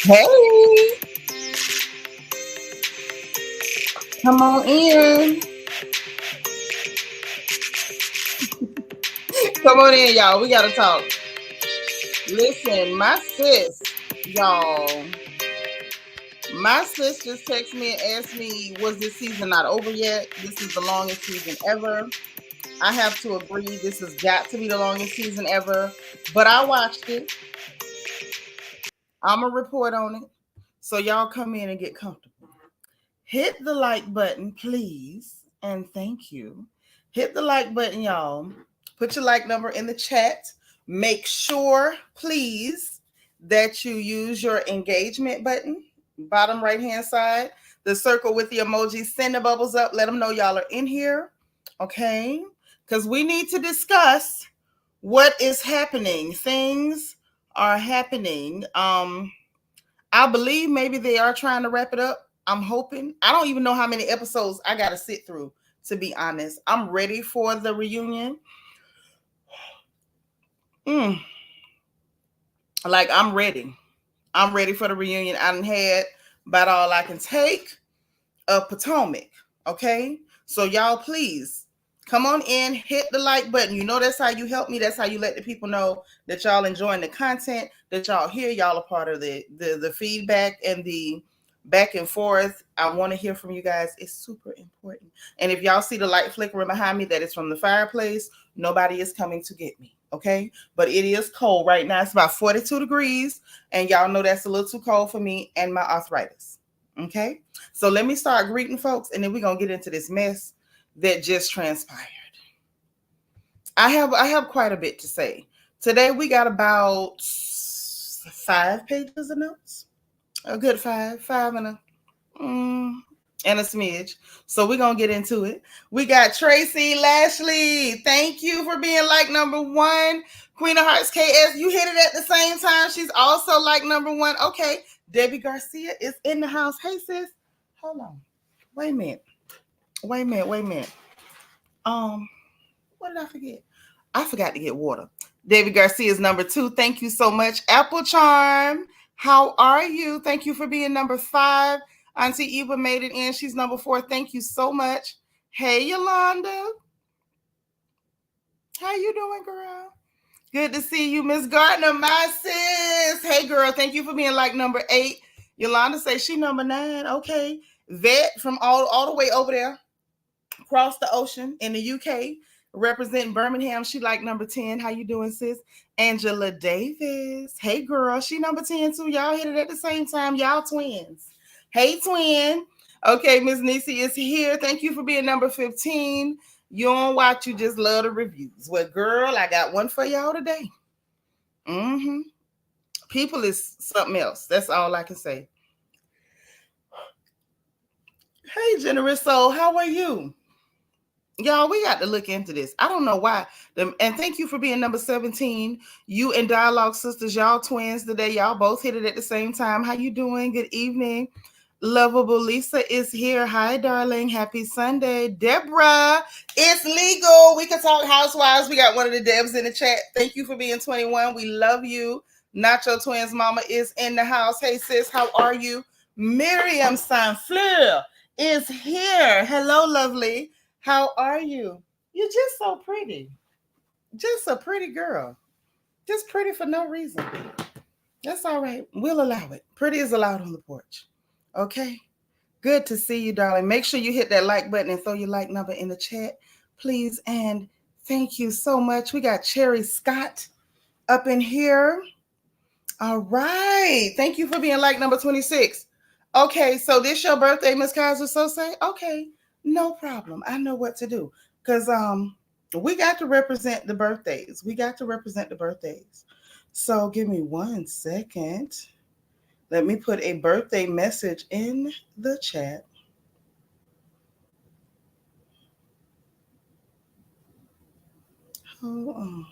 Hey, come on in. Come on in, y'all. We gotta talk. Listen, my sis just texted me and asked me, was this season not over yet? This is the longest season ever. I have to agree, this has got to be the longest season ever. But I watched it. I'm gonna report on it. So y'all come in and get comfortable. Hit the like button, please, and thank you. Hit the like button, y'all. Put your like number in the chat. Make sure, please, that you use your engagement button, bottom right-hand side, the circle with the emojis. Send the bubbles up. Let them know y'all are in here, okay? Because we need to discuss what is happening. Things are happening. I believe maybe they are trying to wrap it up. I'm hoping. I don't even know how many episodes I got to sit through, to be honest. I'm ready for the reunion. Like, I'm ready. I'm ready for the reunion. I done had about all I can take of Potomac, okay? So y'all, please, come on in, hit the like button. You know that's how you help me. That's how you let the people know that y'all enjoying the content, that y'all here, y'all are part of the feedback and the back and forth. I want to hear from you guys. It's super important. And if y'all see the light flickering behind me, that is from the fireplace. Nobody is coming to get me, okay? But it is cold right now. It's about 42 degrees, and y'all know that's a little too cold for me and my arthritis, okay? So let me start greeting folks, and then we're going to get into this mess that just transpired. I have quite a bit to say. Today we got about 5 pages of notes. A good 5 and a smidge. So we're going to get into it. We got Tracy Lashley. Thank you for being like number 1. Queen of Hearts KS, you hit it at the same time. She's also like number 1. Okay. Debbie Garcia is in the house. Hey, sis. Hold on. Wait a minute. What did I forget? I forgot to get water. Debbie Garcia is number 2. Thank you so much. Apple Charm, how are you? Thank you for being number 5. Auntie Eva made it in. She's number 4. Thank you so much. Hey, Yolanda. How you doing, girl? Good to see you, Miss Gardner, my sis. Hey, girl. Thank you for being like number 8. Yolanda says she number 9. Okay. Vet from all the way over there, across the ocean in the UK, representing Birmingham. She like number 10. How you doing, sis? Angela Davis. Hey, girl. She number 10, too. Y'all hit it at the same time. Y'all twins. Hey, twin. Okay, Miss Nisi is here. Thank you for being number 15. You don't watch, you just love the reviews. Well, girl, I got one for y'all today. People is something else. That's all I can say. Hey, Generous Soul, how are you? Y'all, we got to look into this. I don't know why. And thank you for being number 17. You and Dialogue Sisters, y'all twins today. Y'all both hit it at the same time. How you doing? Good evening. Lovable Lisa is here. Hi, darling. Happy Sunday. Deborah, it's legal. We can talk housewives. We got one of the Debs in the chat. Thank you for being 21. We love you. Nacho Twins mama is in the house. Hey, sis, how are you? Miriam Sanfleur is here. Hello, lovely. How are you? You're just so pretty. Just a pretty girl. Just pretty for no reason. That's all right. We'll allow it. Pretty is allowed on the porch. Okay. Good to see you, darling. Make sure you hit that like button and throw your like number in the chat, please. And thank you so much. We got Cherry Scott up in here. All right. Thank you for being like number 26. Okay, so this your birthday, Miss Kaiser Sose? Okay, no problem. I know what to do. Cause we got to represent the birthdays. We got to represent the birthdays. So give me 1 second. Let me put a birthday message in the chat. Hold on.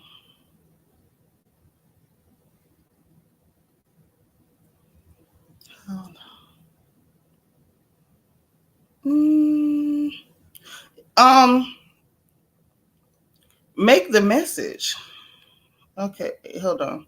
Hold on. Um, make the message. Okay, hold on.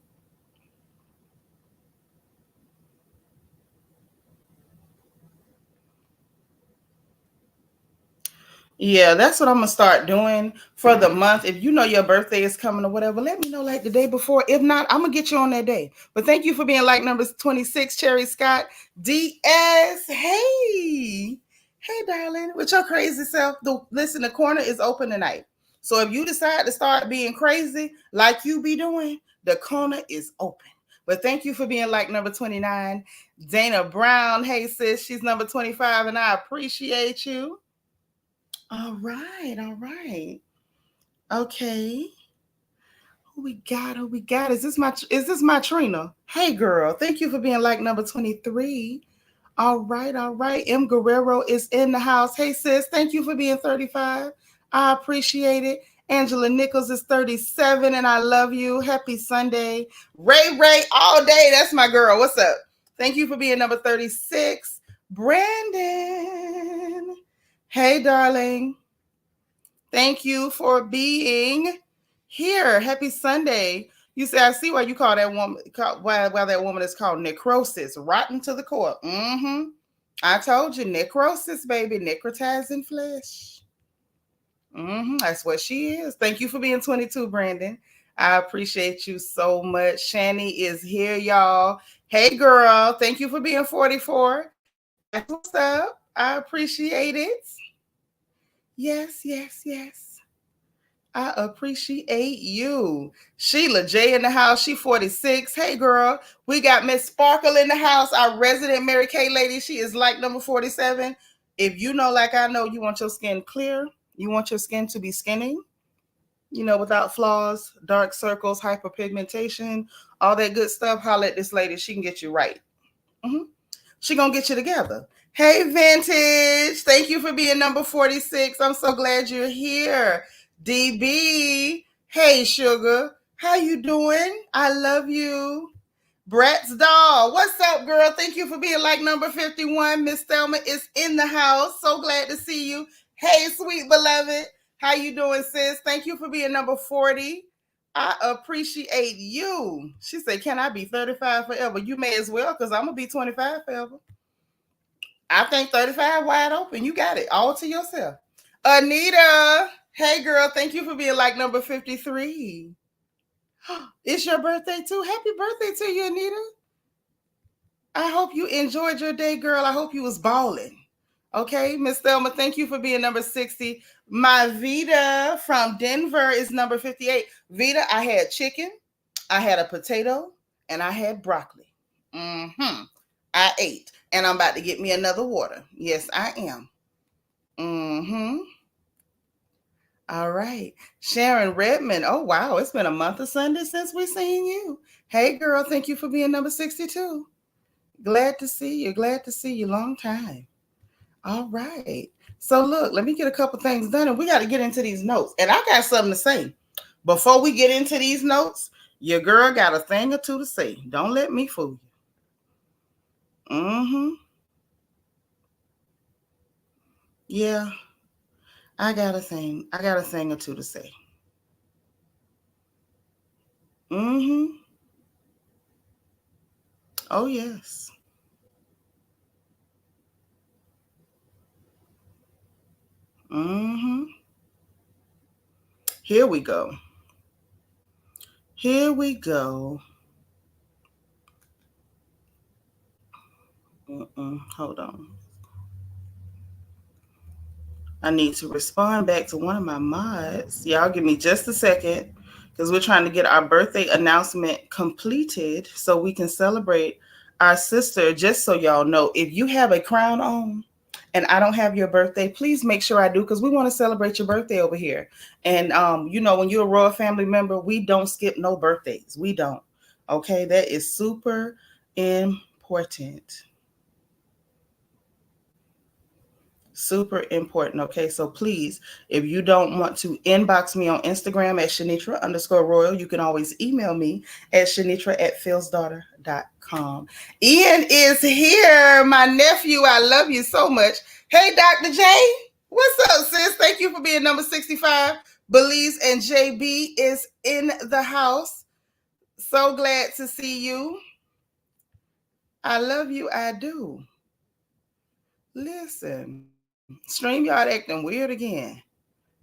Yeah, that's what I'm gonna start doing for the month. If you know your birthday is coming or whatever, let me know like the day before. If not, I'm gonna get you on that day. But thank you for being like number 26, Cherry Scott. DS. Hey. Hey, darling. With your crazy self. Listen, the corner is open tonight. So if you decide to start being crazy like you be doing, the corner is open. But thank you for being like number 29. Dana Brown. Hey, sis, she's number 25, and I appreciate you. All right, all right. Okay. Who we got? Who we got? Is this my Trina? Hey girl, thank you for being like number 23. All right, all right. M. Guerrero is in the house. Hey sis, thank you for being 35. I appreciate it. Angela Nichols is 37 and I love you. Happy Sunday. Ray all day. That's my girl. What's up? Thank you for being number 36. Brandon. Hey darling. Thank you for being here. Happy Sunday. You say, I see why you call that woman, why that woman is called necrosis, rotten to the core. Mm-hmm. I told you, necrosis, baby, necrotizing flesh. Mm-hmm. That's what she is. Thank you for being 22, Brandon. I appreciate you so much. Shani is here, y'all. Hey, girl. Thank you for being 44. That's what's up. I appreciate it. Yes, yes, yes. I appreciate you. Sheila J in the house. She 46. Hey, girl. We got Miss Sparkle in the house, our resident Mary Kay lady. She is like number 47. If you know, like I know, you want your skin clear, you want your skin to be skinny, without flaws, dark circles, hyperpigmentation, all that good stuff, holla at this lady. She can get you right. Mm-hmm. She gonna get you together. Hey, Vintage. Thank you for being number 46. I'm so glad you're here. DB. Hey, Sugar. How you doing? I love you. Brat's doll. What's up, girl? Thank you for being like number 51. Miss Thelma is in the house. So glad to see you. Hey, sweet beloved. How you doing, sis? Thank you for being number 40. I appreciate you. She said, can I be 35 forever? You may as well, because I'm going to be 25 forever. I think 35 wide open. You got it all to yourself. Anita. Hey, girl. Thank you for being like number 53. It's your birthday, too. Happy birthday to you, Anita. I hope you enjoyed your day, girl. I hope you was balling. Okay, Miss Thelma, thank you for being number 60. My Vita from Denver is number 58. Vita, I had chicken, I had a potato, and I had broccoli. Mm-hmm. I ate, and I'm about to get me another water. Yes, I am. Mm-hmm. All right. Sharon Redmond. Oh, wow. It's been a month of Sunday since we seen you. Hey, girl, thank you for being number 62. Glad to see you. Glad to see you. Long time. All right. So look, let me get a couple things done and we got to get into these notes. And I got something to say. Before we get into these notes, your girl got a thing or two to say. Don't let me fool you. Mm-hmm. Yeah. I got a thing or two to say. Mm-hmm. Oh, yes. Mm-hmm. Here we go. Here we go. Hold on. I need to respond back to one of my mods. Y'all give me just a second because we're trying to get our birthday announcement completed so we can celebrate our sister, just so y'all know, if you have a crown on and I don't have your birthday, please make sure I do, because we want to celebrate your birthday over here. And you know, when you're a royal family member, we don't skip no birthdays. We don't. Okay, that is super important. Super important. Okay, so please, if you don't want to inbox me on Instagram at Seanitra_royal, you can always email me at Seanitra@philsdaughter.com. Ian is here, my nephew. I love you so much. Hey, Dr. J, what's up, sis? Thank you for being number 65. Belize and JB is in the house. So glad to see you. I love you. I do. Listen, StreamYard acting weird again.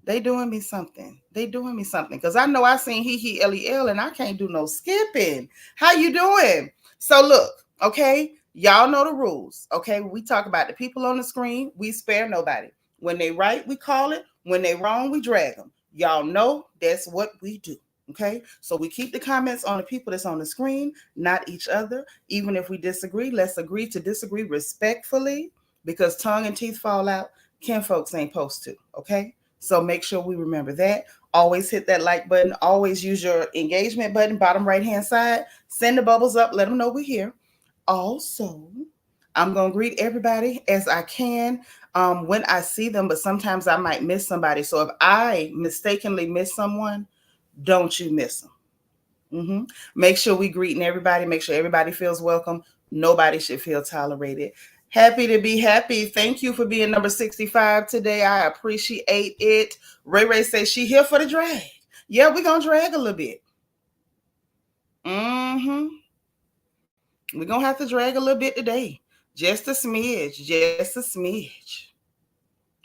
They doing me something. They doing me something. Because I know I seen he LEL and I can't do no skipping. How you doing? So look, okay, y'all know the rules. Okay, we talk about the people on the screen. We spare nobody. When they right, we call it. When they wrong, we drag them. Y'all know that's what we do. Okay, so we keep the comments on the people that's on the screen, not each other. Even if we disagree, let's agree to disagree respectfully, because tongue and teeth fall out. Kin folks ain't supposed to. Okay, so make sure we remember that. Always hit that like button. Always use your engagement button, bottom right-hand side. Send the bubbles up. Let them know we're here. Also, I'm going to greet everybody as I can when I see them, but sometimes I might miss somebody. So if I mistakenly miss someone, don't you miss them. Make sure we greeting everybody. Make sure everybody feels welcome. Nobody should feel tolerated. Happy to be happy. Thank you for being number 65 today. I appreciate it. Ray says she here for the drag. Yeah, we're going to drag a little bit. We're going to have to drag a little bit today. Just a smidge. Just a smidge.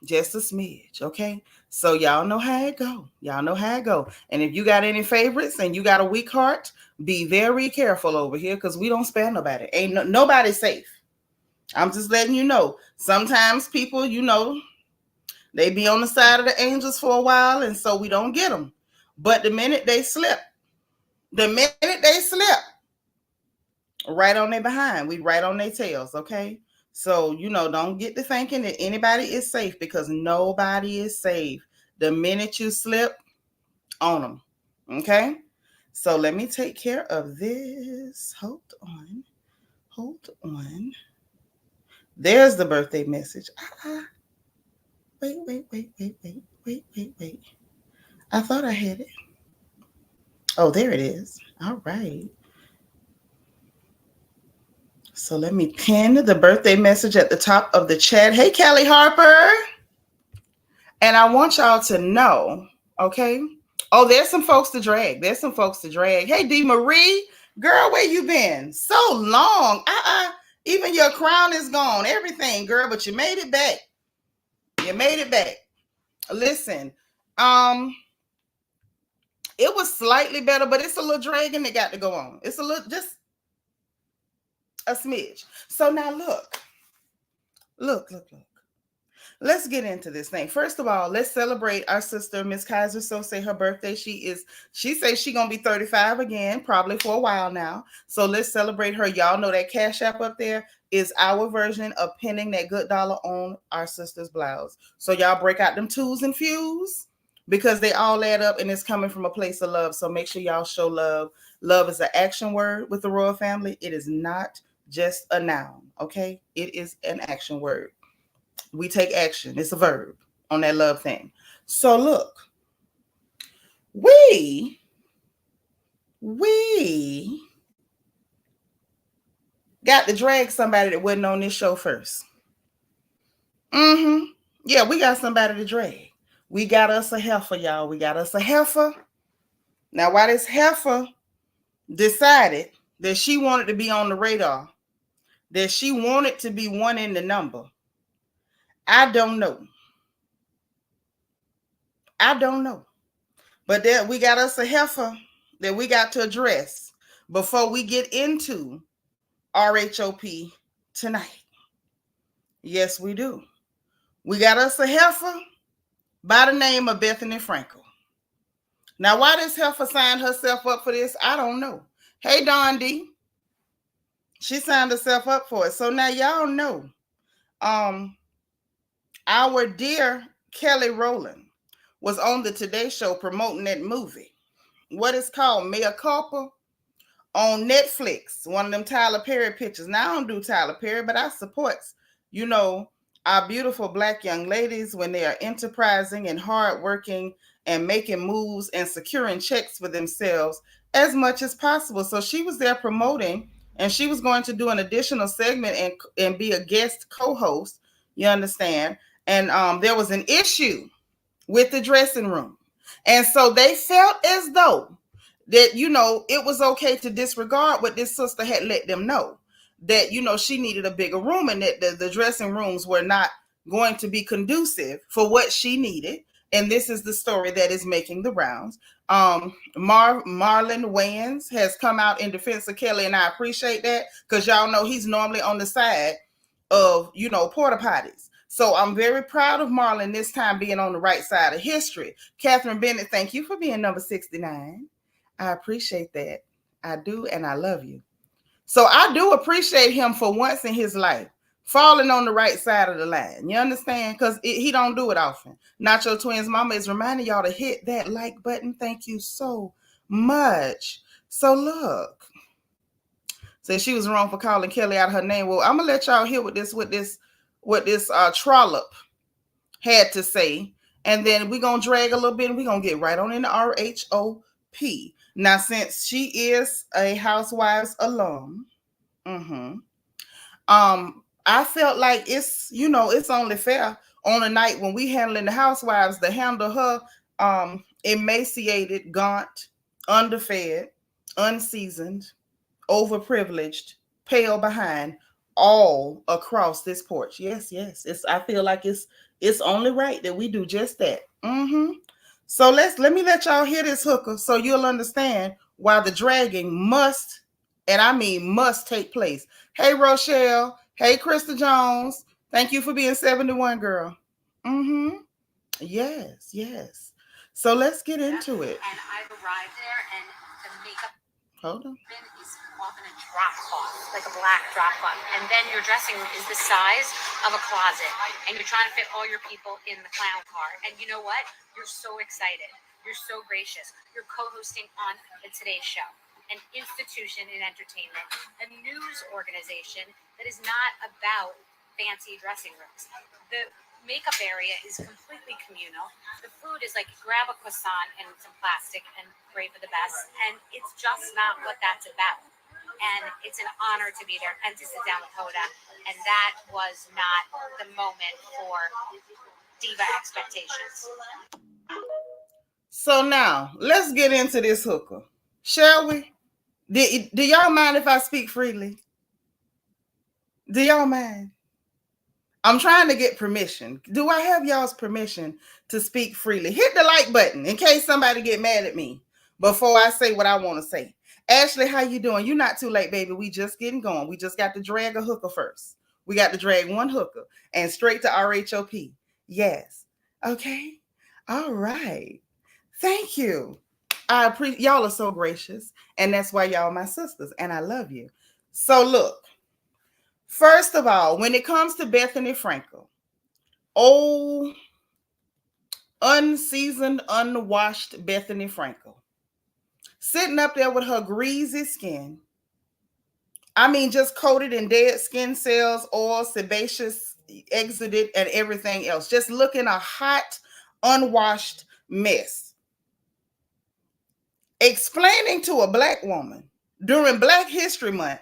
Just a smidge, okay? So y'all know how it go. Y'all know how it go. And if you got any favorites and you got a weak heart, be very careful over here, because we don't spare nobody. Ain't nobody safe. I'm just letting you know. Sometimes people, you know, they be on the side of the angels for a while, and so we don't get them. But the minute they slip, right on their behind, we right on their tails, okay? So, you know, don't get to thinking that anybody is safe, because nobody is safe. The minute you slip, on them, okay? So let me take care of this. Hold on. There's the birthday message. Wait. I thought I had it. Oh, there it is. All right. So let me pin the birthday message at the top of the chat. Hey, Callie Harper. And I want y'all to know, okay? Oh, there's some folks to drag. Hey, D. Marie. Girl, where you been? So long. Even your crown is gone. Everything, girl, but you made it back. Listen, it was slightly better, but it's a little dragging that got to go on. It's a little, just a smidge. So now look. Let's get into this thing. First of all, let's celebrate our sister, Miss Kaiser. So say her birthday. She says she's gonna be 35 again, probably for a while now. So let's celebrate her. Y'all know that Cash App up there is our version of pinning that good dollar on our sister's blouse. So y'all break out them twos and fews, because they all add up and it's coming from a place of love. So make sure y'all show love. Love is an action word with the royal family. It is not just a noun, okay? It is an action word. We take action. It's a verb on that love thing. So look, we got to drag somebody that wasn't on this show first. Yeah, we got somebody to drag. We got us a heifer, y'all. We got us a heifer. Now, why this heifer decided that she wanted to be on the radar, that she wanted to be one in the number, I don't know. But there, we got us a heifer that we got to address before we get into RHOP tonight. Yes, we do. We got us a heifer by the name of Bethany Frankel. Now, why this heifer signed herself up for this, I don't know. Hey, Don D. She signed herself up for it. So now y'all know, um, our dear Kelly Rowland was on the Today Show promoting that movie. What is called Mea Culpa on Netflix. One of them Tyler Perry pictures. Now I don't do Tyler Perry, but I supports, you know, our beautiful black young ladies when they are enterprising and hardworking and making moves and securing checks for themselves as much as possible. So she was there promoting, and she was going to do an additional segment and be a guest co-host. You understand? And there was an issue with the dressing room. And so they felt as though that, it was okay to disregard what this sister had let them know, that, she needed a bigger room, and that the dressing rooms were not going to be conducive for what she needed. And this is the story that is making the rounds. Marlon Wayans has come out in defense of Kelly, and I appreciate that, because y'all know he's normally on the side of, porta potties. So I'm very proud of Marlon this time being on the right side of history. Catherine Bennett, thank you for being number 69. I appreciate that. I do, and I love you. So I do appreciate him for once in his life falling on the right side of the line. You understand? Because he don't do it often. Nacho Twins Mama is reminding y'all to hit that like button. Thank you so much. So look, said she was wrong for calling Kelly out her name. Well, I'm gonna let y'all hear what this trollop had to say, and then we're gonna drag a little bit, and we're gonna get right on into RHOP. Now, since she is a Housewives alum, I felt like it's only fair on a night when we handling the Housewives to handle her emaciated, gaunt, underfed, unseasoned, overprivileged, pale behind, all across this porch. Yes. I feel like it's only right that we do just that. So let me let y'all hear this hooker so you'll understand why the dragging must, and I mean must, take place. Hey Rochelle, hey Krista Jones, thank you for being 71, girl. Yes. So let's get into it. And I've arrived there, and the makeup hold on is often a drop cloth, like a black drop cloth. And then your dressing room is the size of a closet. And you're trying to fit all your people in the clown car. And you know what? You're so excited. You're so gracious. You're co-hosting on the Today Show, an institution in entertainment, a news organization that is not about fancy dressing rooms. The makeup area is completely communal. The food is like grab a croissant and some plastic and pray for the best. And it's just not what that's about. And it's an honor to be there and to sit down with Hoda. And that was not the moment for diva expectations. So now let's get into this hooker, shall we? Do y'all mind if I speak freely? Do y'all mind? I'm trying to get permission. Do I have y'all's permission to speak freely? Hit the like button in case somebody get mad at me before I say what I want to say. Ashley, how you doing? You're not too late, baby. We just getting going. We just got to drag a hooker first. We got to drag one hooker and straight to RHOP. Yes. Okay. All right. Thank you. I appreciate y'all are so gracious, and that's why y'all my sisters, and I love you. So look. First of all, when it comes to Bethany Frankel, unseasoned, unwashed Bethany Frankel, sitting up there with her greasy skin, I mean, just coated in dead skin cells, oil, sebaceous exudate, and everything else, just looking a hot, unwashed mess. Explaining to a black woman during Black History Month,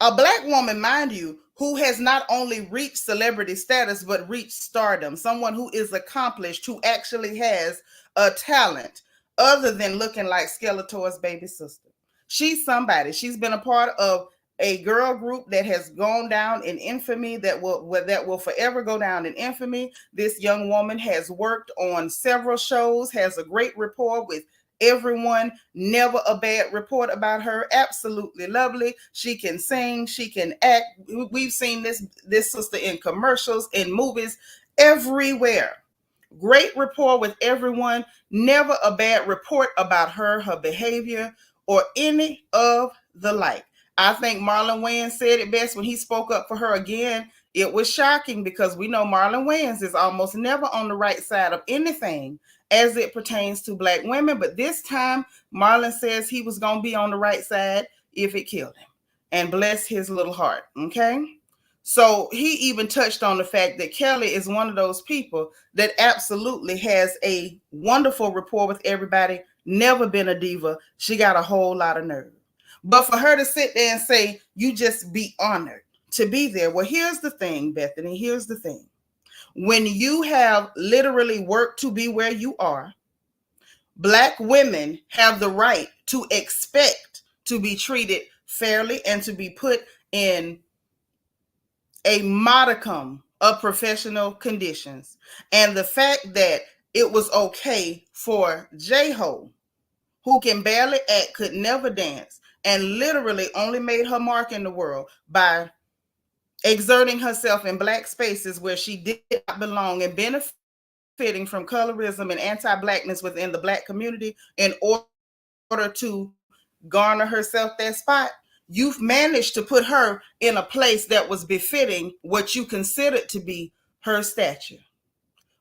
a black woman, mind you, who has not only reached celebrity status, but reached stardom, someone who is accomplished, who actually has a talent other than looking like Skeletor's baby sister. She's somebody. She's been a part of a girl group that has gone down in infamy, that will forever go down in infamy. This young woman has worked on several shows, has a great rapport with everyone, never a bad report about her. Absolutely lovely. She can sing, she can act. We've seen this sister in commercials, in movies, everywhere. Great rapport with everyone, never a bad report about her behavior, or any of the like. I think Marlon Wayans said it best when he spoke up for her again. It was shocking because we know Marlon Wayans is almost never on the right side of anything as it pertains to Black women. But this time, Marlon says he was going to be on the right side if it killed him. And bless his little heart. Okay. So he even touched on the fact that Kelly is one of those people that absolutely has a wonderful rapport with everybody, never been a diva. She got a whole lot of nerve. But for her to sit there and say, you just be honored to be there. Well, here's the thing, Bethany. Here's the thing. When you have literally worked to be where you are, Black women have the right to expect to be treated fairly and to be put in a modicum of professional conditions. And the fact that it was okay for J-Ho, who can barely act, could never dance, and literally only made her mark in the world by exerting herself in Black spaces where she did not belong and benefiting from colorism and anti-Blackness within the Black community in order to garner herself that spot. You've managed to put her in a place that was befitting what you considered to be her stature.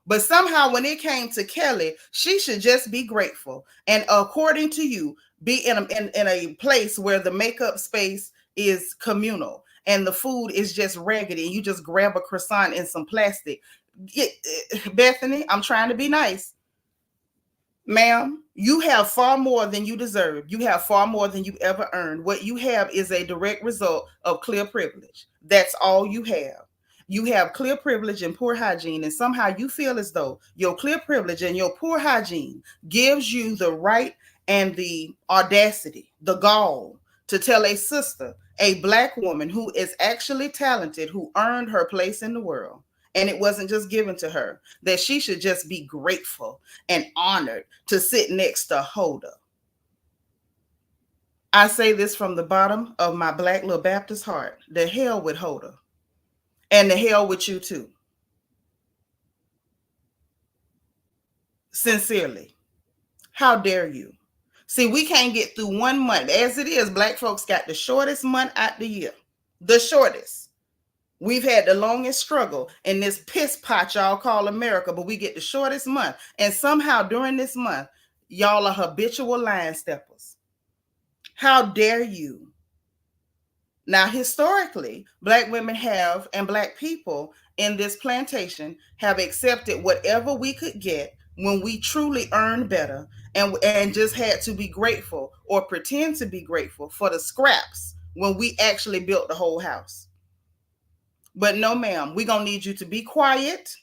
But somehow when it came to Kelly, she should just be grateful. And according to you, be in a place where the makeup space is communal and the food is just raggedy and you just grab a croissant in some plastic. Bethany, I'm trying to be nice. Ma'am, you have far more than you deserve. You have far more than you ever earned. What you have is a direct result of clear privilege. That's all you have. You have clear privilege and poor hygiene, and somehow you feel as though your clear privilege and your poor hygiene gives you the right and the audacity, the gall to tell a sister, a Black woman who is actually talented, who earned her place in the world, and it wasn't just given to her, that she should just be grateful and honored to sit next to Hoda. I say this from the bottom of my Black little Baptist heart. The hell with Hoda. And the hell with you too. Sincerely. How dare you? See, we can't get through 1 month. As it is, Black folks got the shortest month out the year. The shortest. We've had the longest struggle in this piss pot y'all call America, but we get the shortest month. And somehow during this month, y'all are habitual line steppers. How dare you? Now, historically, Black women have, and Black people in this plantation have accepted whatever we could get when we truly earned better and just had to be grateful or pretend to be grateful for the scraps when we actually built the whole house. But no, ma'am, we're going to need you to be quiet.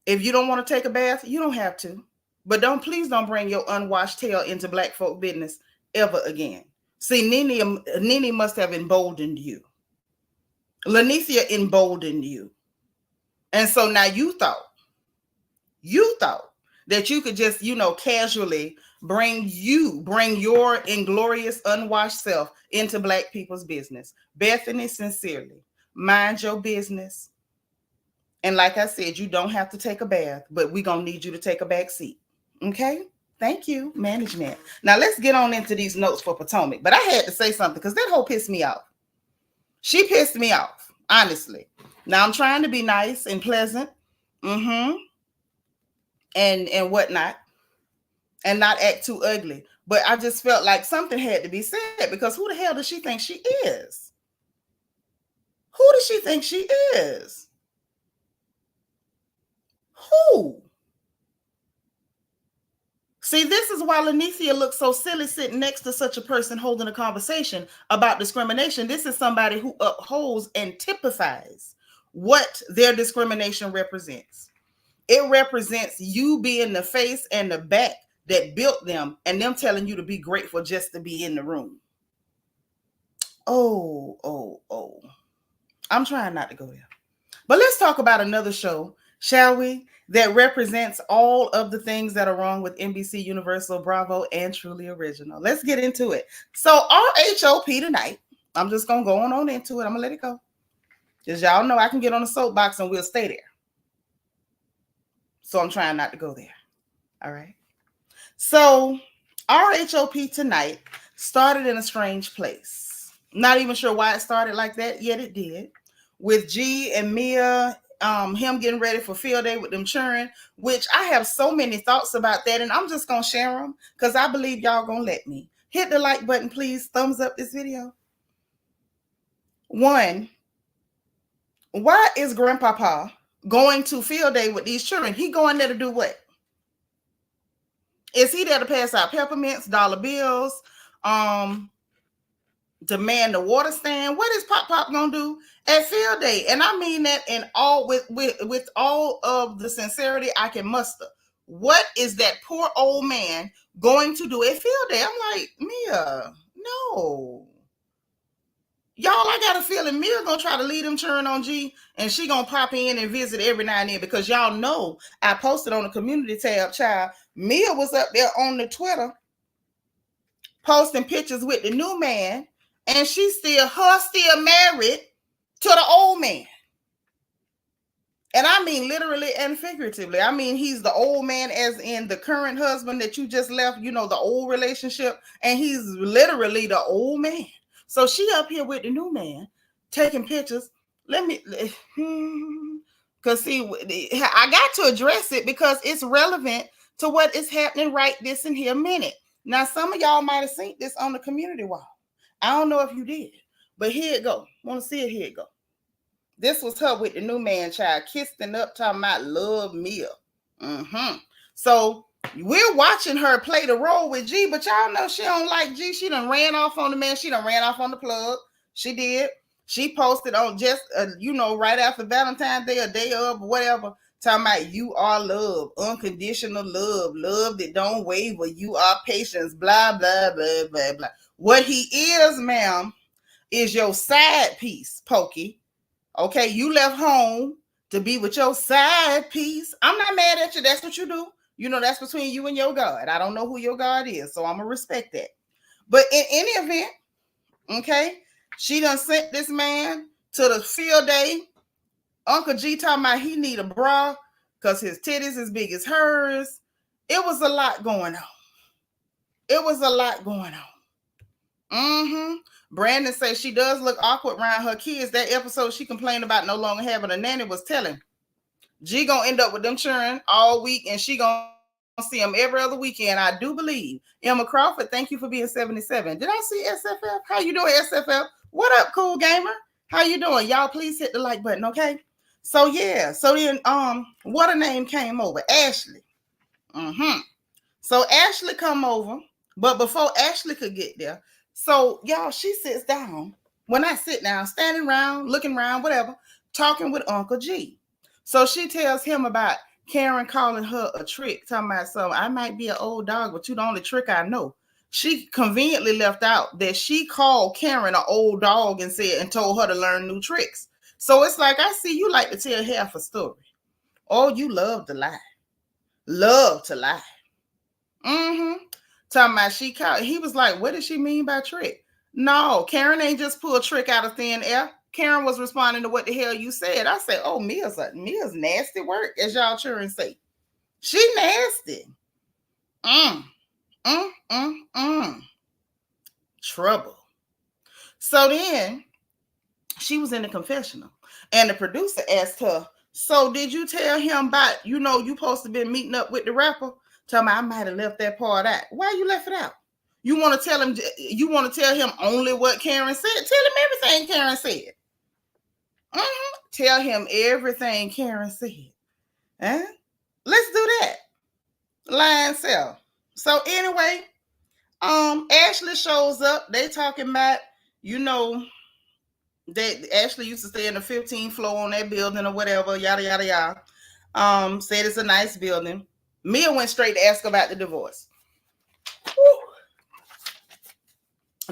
If you don't want to take a bath, you don't have to. But please don't bring your unwashed tail into Black folk business ever again. See, Nene must have emboldened you. Lanicia emboldened you. And so now you thought that you could just, casually bring your inglorious, unwashed self into Black people's business. Bethany, sincerely, mind your business. And like I said, you don't have to take a bath, but we're going to need you to take a back seat. Okay? Thank you, management. Now let's get on into these notes for Potomac. But I had to say something because that whole pissed me off. She pissed me off, honestly. Now I'm trying to be nice and pleasant, and whatnot, and not act too ugly. But I just felt like something had to be said because who the hell does she think she is? Who does she think she is? Who? See, this is why Lanicia looks so silly sitting next to such a person holding a conversation about discrimination. This is somebody who upholds and typifies what their discrimination represents. It represents you being the face and the back that built them and them telling you to be grateful just to be in the room. Oh. I'm trying not to go there. But let's talk about another show, shall we? That represents all of the things that are wrong with NBC, Universal, Bravo, and Truly Original. Let's get into it. So RHOP tonight, I'm just going to go on into it. I'm going to let it go. Because y'all know I can get on a soapbox and we'll stay there. So I'm trying not to go there. All right. So RHOP tonight started in a strange place. Not even sure why it started like that, yet it did. With G and Mia, him getting ready for field day with them children, which I have so many thoughts about that, and I'm just gonna share them because I believe y'all gonna let me. Hit the like button, please. Thumbs up this video. One, why is Grandpapa going to field day with these children? He going there to do what? Is he there to pass out peppermints, dollar bills, demand the water stand? What is Pop gonna do at field day? And I mean that in all with all of the sincerity I can muster. What is that poor old man going to do at field day? I'm like, Mia, no. Y'all, I got a feeling Mia gonna try to lead them churn on G, and she gonna pop in and visit every now and then, because y'all know I posted on the community tab, child. Mia was up there on the Twitter posting pictures with the new man, and she's still married to the old man. And I mean literally and figuratively. I mean, he's the old man as in the current husband that you just left, you know, the old relationship, and he's literally the old man. So she up here with the new man taking pictures. Because see, I got to address it because it's relevant to what is happening right this and here minute. Now, some of y'all might have seen this on the community wall. I don't know if you did, but here it go. Want to see it? Here it go. This was her with the new man, child, kissing up, talking about love Mia. So we're watching her play the role with G, but y'all know she don't like G. She done ran off on the man. She done ran off on the plug. She did. She posted on just, right after Valentine's Day, a day of, whatever, talking about you are love, unconditional love, love that don't waver. You are patience, blah, blah, blah, blah, blah. What he is, ma'am, is your side piece, Pokey. Okay, you left home to be with your side piece. I'm not mad at you. That's what you do. You know, that's between you and your God. I don't know who your God is, so I'm going to respect that. But in any event, okay, she done sent this man to the field day. Uncle G talking about he need a bra because his titties as big as hers. It was a lot going on. Brandon says she does look awkward around her kids. That episode she complained about no longer having a nanny was telling. G gonna end up with them children all week, and she gonna see them every other weekend. I do believe. Emma Crawford, thank you for being 77. Did I see SFF? How you doing, SFF? What up, cool gamer? How you doing? Y'all please hit the like button, okay? So yeah, so then what a name came over? Ashley. So Ashley come over, but before Ashley could get there, so y'all, she sits down. When I sit down, standing around, looking around, whatever, talking with Uncle G. So she tells him about Karen calling her a trick, talking about something. I might be an old dog, but you the only trick I know. She conveniently left out that she called Karen an old dog and said and told her to learn new tricks. So it's like, I see you like to tell half a story. Oh, you love to lie. Love to lie. Talking about she called. He was like, what does she mean by trick? No, Karen ain't just pull a trick out of thin air. Karen was responding to what the hell you said. I said, oh, Mia's nasty work, as y'all children say. She nasty. Trouble. So then she was in the confessional, and the producer asked her, so did you tell him about, you supposed to be meeting up with the rapper? Tell me, I might have left that part out. Why you left it out? You want to tell him? You want to tell him only what Karen said? Tell him everything Karen said. Tell him everything Karen said. Let's do that. Line sell. So anyway, Ashley shows up. They talking about, that Ashley used to stay in the 15th floor on that building or whatever, yada yada yada. Said it's a nice building. Mia went straight to ask about the divorce. Woo.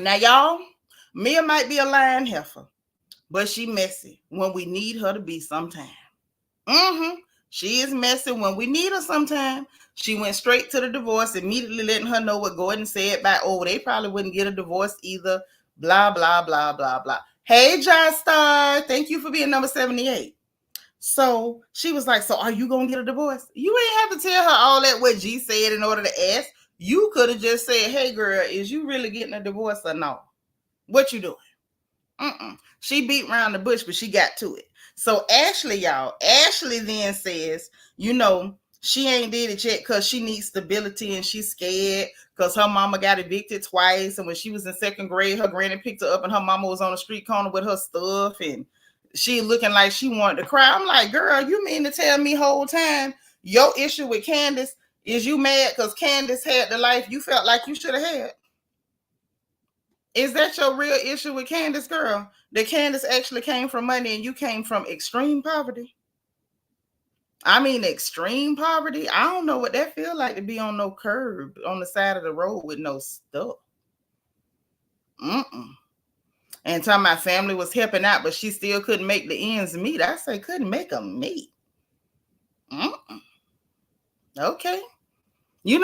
Now, y'all, Mia might be a lying heifer, but she messy when we need her to be sometime. She is messy when we need her sometime. She went straight to the divorce, immediately letting her know what Gordon said about, they probably wouldn't get a divorce either. Blah, blah, blah, blah, blah. Hey, John Star, thank you for being number 78. So she was like, so are you going to get a divorce? You ain't have to tell her all that what G said in order to ask. You could have just said, hey, girl, is you really getting a divorce or no? What you doing? She beat around the bush, but she got to it. So Ashley, y'all, Ashley then says, she ain't did it yet because she needs stability and she's scared because her mama got evicted twice. And when she was in second grade, her granny picked her up and her mama was on the street corner with her stuff and she looking like she wanted to cry. I'm like, girl, you mean to tell me whole time your issue with Candace is you mad because Candace had the life you felt like you should have had? Is that your real issue with Candace, girl? That Candace actually came from money and you came from extreme poverty? I mean, extreme poverty. I don't know what that feel like to be on no curb on the side of the road with no stuff. And talking my family was helping out, but she still couldn't make the ends meet. I say couldn't make them meet. Okay.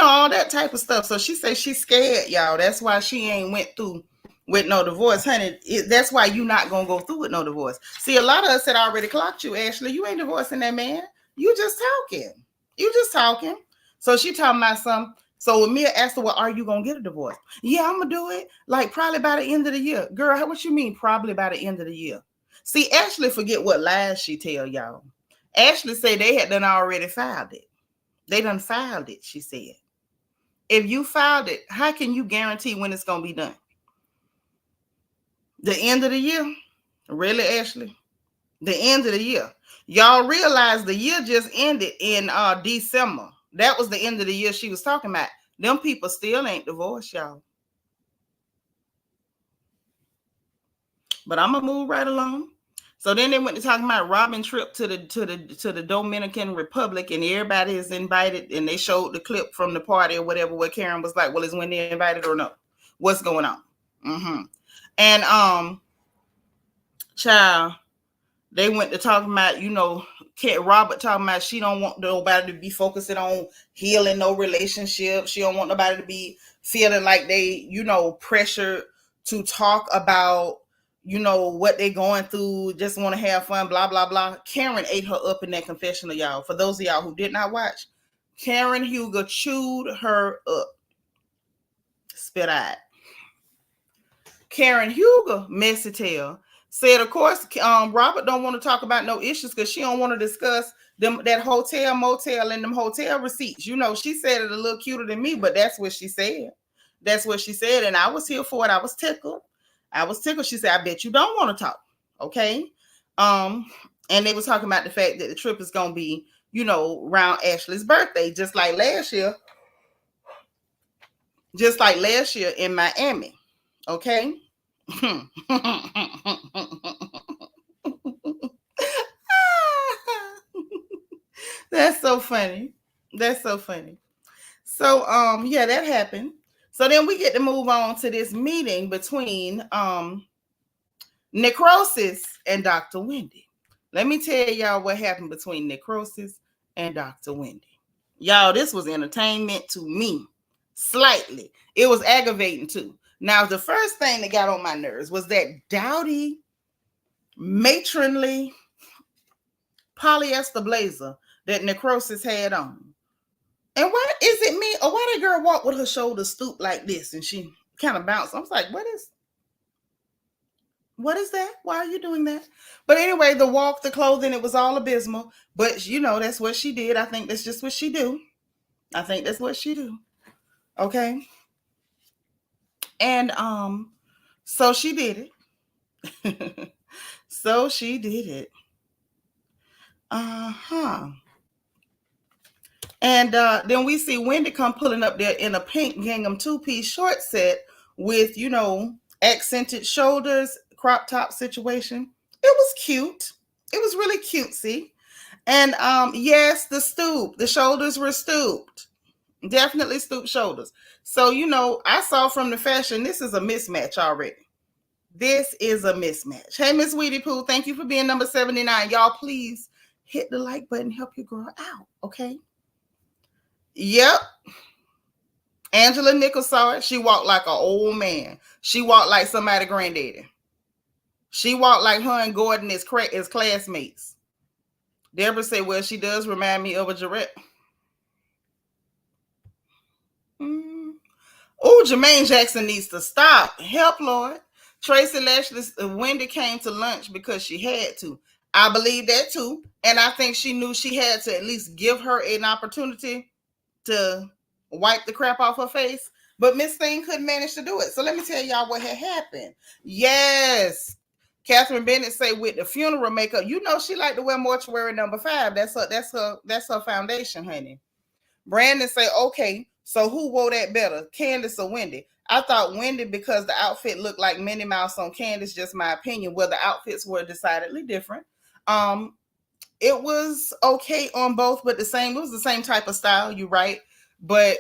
All that type of stuff. So she says she's scared, y'all. That's why she ain't went through with no divorce, honey. That's why you not gonna go through with no divorce. See, a lot of us had already clocked you, Ashley. You ain't divorcing that man. You just talking. So she talking about something. So when Mia asked her, well, are you gonna get a divorce? Yeah, I'm gonna do it. Like probably by the end of the year. Girl, what you mean probably by the end of the year? See, Ashley forget what lies she tell y'all. Ashley said they had done already filed it. They done filed it, she said. If you filed it, how can you guarantee when it's gonna be done? The end of the year? Really, Ashley? The end of the year. Y'all realize the year just ended in December. That was the end of the year she was talking about. Them people still ain't divorced, y'all. But I'm gonna move right along. So then they went to talking about robbing trip to the Dominican Republic, and everybody is invited, and they showed the clip from the party or whatever where Karen was like, well, is when they invited or no? What's going on? And child, they went to talking about, Robert talking about she don't want nobody to be focusing on healing no relationship. She don't want nobody to be feeling like they, pressured to talk about, what they going through, just want to have fun, blah, blah, blah. Karen ate her up in that confessional, y'all. For those of y'all who did not watch, Karen Huger chewed her up. Spit out. Karen Huger, messy tail, said, of course, Robert don't want to talk about no issues because she don't want to discuss that hotel, motel, and them hotel receipts. She said it a little cuter than me, but that's what she said. That's what she said, and I was here for it. I was tickled. She said, I bet you don't want to talk. Okay. And they were talking about the fact that the trip is going to be, around Ashley's birthday, just like last year in Miami. Okay. That's so funny. So yeah, that happened. So then we get to move on to this meeting between Necrosis and Dr. Wendy. Let me tell y'all what happened between Necrosis and Dr. Wendy. Y'all, this was entertainment to me. Slightly. It was aggravating too. Now, the first thing that got on my nerves was that dowdy, matronly polyester blazer that Necrosis had on. And why is it me? Or why that girl walk with her shoulders stooped like this and she kind of bounced? I was like, what is that? Why are you doing that? But anyway, the walk, the clothing, it was all abysmal. But that's what she did. I think that's just what she do. Okay. And so she did it. And then we see Wendy come pulling up there in a pink gingham two-piece short set with, accented shoulders, crop top situation. It was cute. It was really cutesy. And yes, the shoulders were stooped. Definitely stooped shoulders. So, I saw from the fashion, this is a mismatch already. This is a mismatch. Hey, Miss Weedy Pooh, thank you for being number 79. Y'all, please hit the like button. Help your girl out, okay? Yep. Angela Nichols saw it. She walked like an old man. She walked like somebody's granddaddy. She walked like her and Gordon is classmates. Deborah said, well, she does remind me of a Jarrett. Oh, Jermaine Jackson needs to stop. Help, Lord. Tracy Lashley, Wendy came to lunch because she had to. I believe that too. And I think she knew she had to at least give her an opportunity to wipe the crap off her face. But Miss Thing couldn't manage to do it. So let me tell y'all what had happened. Yes. Catherine Bennett say with the funeral makeup, you know she like to wear mortuary number 5. That's her foundation, honey. Brandon say, okay, so who wore that better, Candace or Wendy? I thought Wendy because the outfit looked like Minnie Mouse on Candace, just my opinion. Well, the outfits were decidedly different. It was okay on both, but it was the same type of style, you're right. But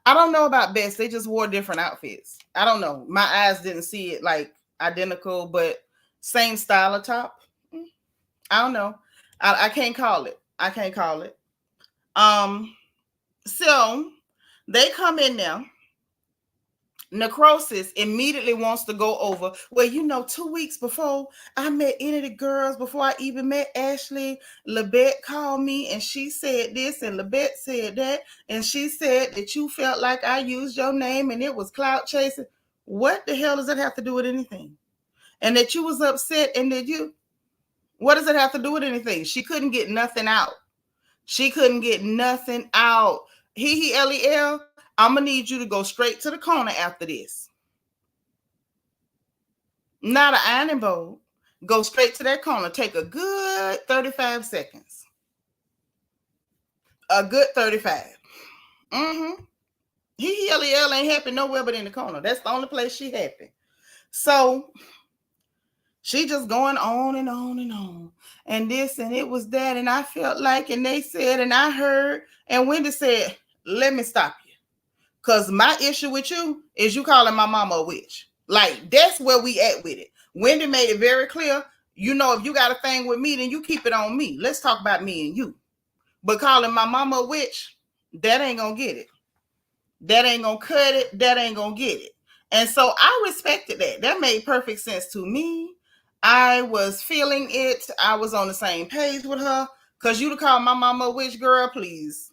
I don't know about Best. They just wore different outfits. I don't know. My eyes didn't see it like identical, but same style of top. I don't know. I can't call it. I can't call it. So they come in now. Necrosis immediately wants to go over. Well, 2 weeks before I met any of the girls, before I even met Ashley, Labette called me and she said this and Labette said that. And she said that you felt like I used your name and it was clout chasing. What the hell does that have to do with anything? And that you was upset and what does it have to do with anything? She couldn't get nothing out. She couldn't get nothing out. Lel, I'm going to need you to go straight to the corner after this. Not an ironing board. Go straight to that corner. Take a good 35 seconds. A good 35. Lel ain't happy nowhere but in the corner. That's the only place she happy. So she just going on and on and on. And this and it was that. And I felt like, and they said, and I heard, and Wendy said, let me stop you. Because my issue with you is you calling my mama a witch. Like, that's where we at with it. Wendy made it very clear, if you got a thing with me, then you keep it on me. Let's talk about me and you. But calling my mama a witch, that ain't going to get it. That ain't going to cut it. That ain't going to get it. And so I respected that. That made perfect sense to me. I was feeling it. I was on the same page with her. Because you to call my mama a witch, girl, please.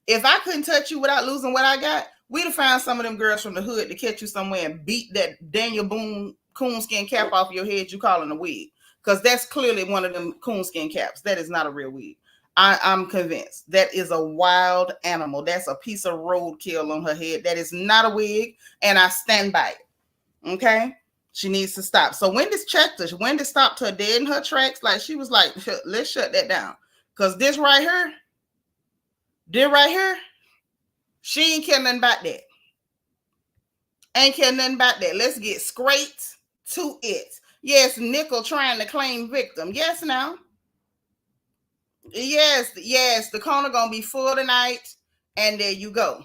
If I couldn't touch you without losing what I got, we'd have found some of them girls from the hood to catch you somewhere and beat that Daniel Boone coonskin cap off your head you calling a wig. Because that's clearly one of them coonskin caps. That is not a real wig. I'm convinced. That is a wild animal. That's a piece of roadkill on her head. That is not a wig, and I stand by it. Okay? She needs to stop. So Wendy's checked her. Wendy stopped her dead in her tracks. Like, she was like, let's shut that down. Because this right here, she ain't care nothing about that. Ain't care nothing about that. Let's get straight to it. Yes, Nickel trying to claim victim. Yes, now. Yes, the corner gonna be full tonight. And there you go.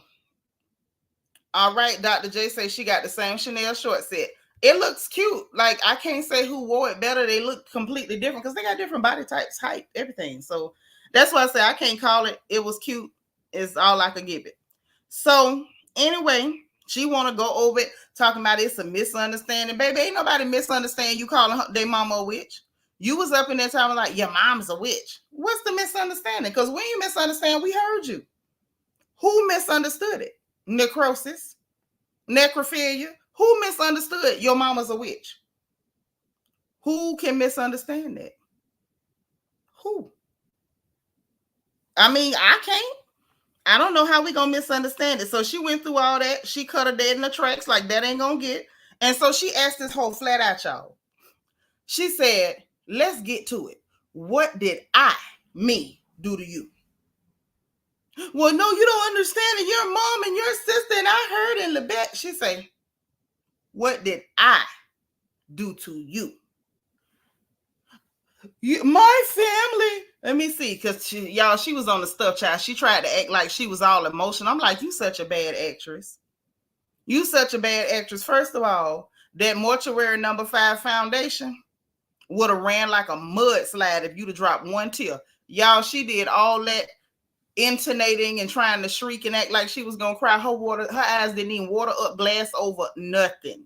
All right, Dr. J says she got the same Chanel short set. It looks cute. Like, I can't say who wore it better. They look completely different because they got different body types, height, everything. So that's why I say I can't call it. It was cute. Is all I could give it. So anyway, she want to go over it, talking about it's a misunderstanding. Baby, ain't nobody misunderstand you calling their mama a witch. You was up in there talking like, your mom's a witch. What's the misunderstanding? Because when you misunderstand, we heard you. Who misunderstood it? Necrosis? Necrophilia? Who misunderstood your mama's a witch? Who can misunderstand that? Who? I mean, I can't. I don't know how we gonna misunderstand it. So she went through all that. She cut her dead in the tracks like that ain't gonna get. And so she asked this whole flat out, y'all. She said, let's get to it. What did me, do to you? Well, no, you don't understand it. Your mom and your sister, and I heard in Labette. She say, what did I do to you? My family. Let me see, because she was on the stuff, child. She tried to act like she was all emotional. I'm like, you such a bad actress. You such a bad actress. First of all, that mortuary number 5 foundation would have ran like a mudslide if you'd have dropped one tear. Y'all, she did all that intonating and trying to shriek and act like she was gonna cry. Her eyes didn't even water up glass over nothing.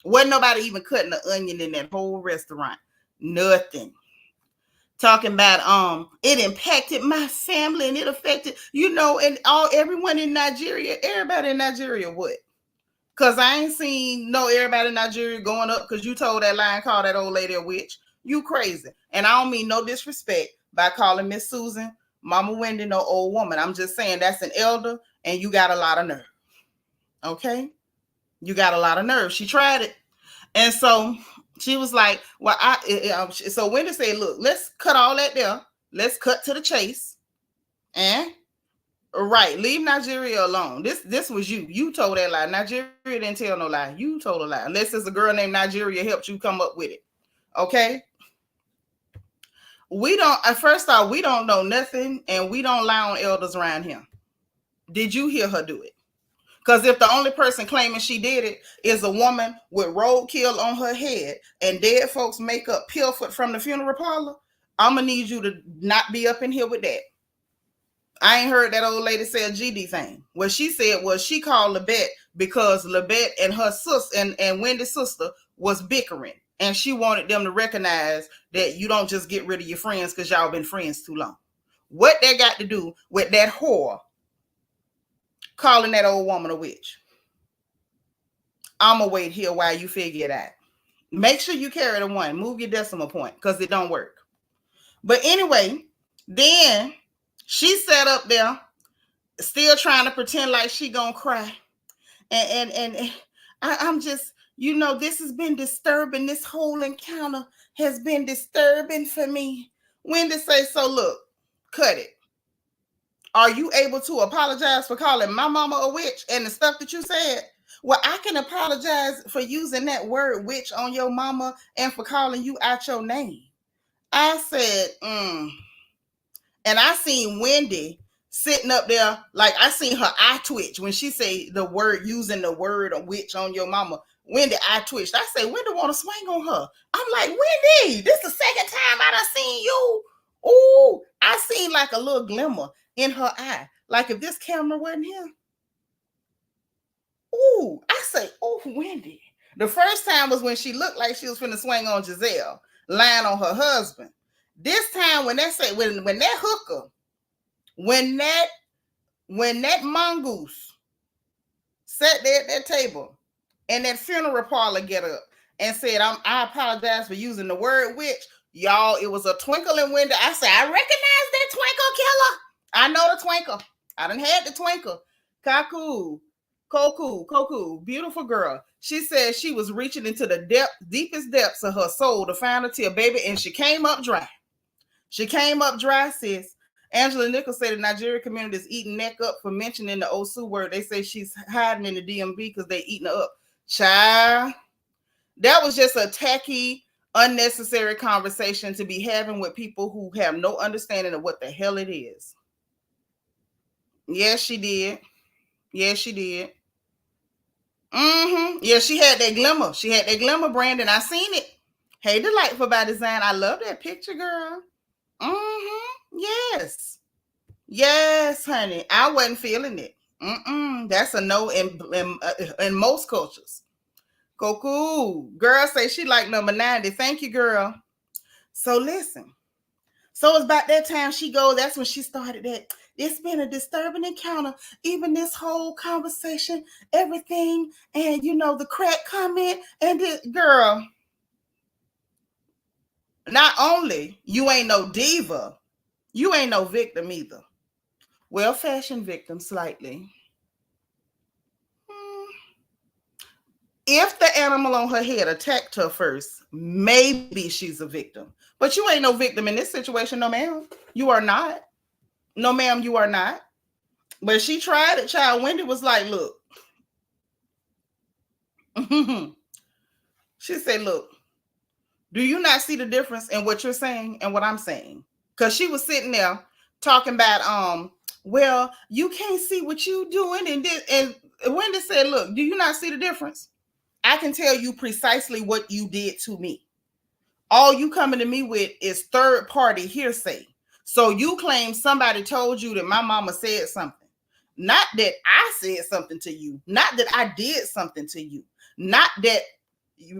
Wasn't nobody even cutting the onion in that whole restaurant. Nothing. Talking about it impacted my family and it affected, and everyone in Nigeria, everybody in Nigeria what? Cause I ain't seen everybody in Nigeria going up because you told that lie and called that old lady a witch. You crazy. And I don't mean no disrespect by calling Miss Susan, Mama Wendy, no old woman. I'm just saying that's an elder and you got a lot of nerve. Okay? You got a lot of nerve. She tried it. And so she was like, well, so Wendy said, look, let's cut all that there. Let's cut to the chase. And right, leave Nigeria alone. This was you. You told that lie. Nigeria didn't tell no lie. You told a lie. Unless it's a girl named Nigeria helped you come up with it. Okay? We don't, first off, we don't know nothing and we don't lie on elders around here. Did you hear her do it? Because if the only person claiming she did it is a woman with roadkill on her head and dead folks makeup pilfered from the funeral parlor, I'm going to need you to not be up in here with that. I ain't heard that old lady say a GD thing. What she said was she called Lebet because Lebet and her sister and Wendy's sister was bickering. And she wanted them to recognize that you don't just get rid of your friends because y'all been friends too long. What that got to do with that whore calling that old woman a witch? I'm going to wait here while you figure it out. Make sure you carry the one. Move your decimal point because it don't work. But anyway, then she sat up there still trying to pretend like she gonna cry. And I'm just, this has been disturbing. This whole encounter has been disturbing for me. Wendy say, so look, cut it. Are you able to apologize for calling my mama a witch and the stuff that you said? Well, I can apologize for using that word witch on your mama and for calling you out your name. I said, And I seen Wendy sitting up there, like I seen her eye twitch when she say the word, using the word a witch on your mama. Wendy eye twitched. I say, Wendy want to swing on her. I'm like, Wendy, this is the second time I done seen you. Ooh, I seen like a little glimmer in her eye. Like if this camera wasn't here. Ooh, I say, oh, Wendy. The first time was when she looked like she was finna swing on Gizelle, lying on her husband. This time when that say when that hooker, when that mongoose sat there at that table and that funeral parlor get up and said, I apologize for using the word witch. Y'all, it was a twinkle in window. I said, I recognize that twinkle, killer. I know the twinkle. I done had the twinkle. Koku, beautiful girl. She said she was reaching into the deepest depths of her soul to find a tear, baby, and she came up dry. She came up dry, sis. Angela Nichols said the Nigerian community is eating Nneck up for mentioning the Osu word. They say she's hiding in the DMV because they eating her up. Child, that was just a tacky, unnecessary conversation to be having with people who have no understanding of what the hell it is. Yes, she did. Yes, she did. Yeah, she had that glimmer. She had that glimmer, Brandon. I seen it. Hey, Delightful by Design. I love that picture, girl. Yes, honey. I wasn't feeling it. That's a no in most cultures. Cool. Girl say she like number 90. Thank you, girl. So listen. So it's about that time she goes. That's when she started that. It's been a disturbing encounter. Even this whole conversation, everything, and the crack comment and this girl. Not only you ain't no diva, you ain't no victim either. Well, fashion victim slightly. If the animal on her head attacked her first, maybe she's a victim. But you ain't no victim in this situation, no ma'am. You are not. No ma'am, you are not. But she tried it, child. Wendy was like, look. She said, look, do you not see the difference in what you're saying and what I'm saying? Because she was sitting there talking about, well, you can't see what you doing. And Wendy said, look, do you not see the difference? I can tell you precisely what you did to me. All you coming to me with is third party hearsay. So you claim somebody told you that my mama said something. Not that I said something to you. Not that I did something to you. Not that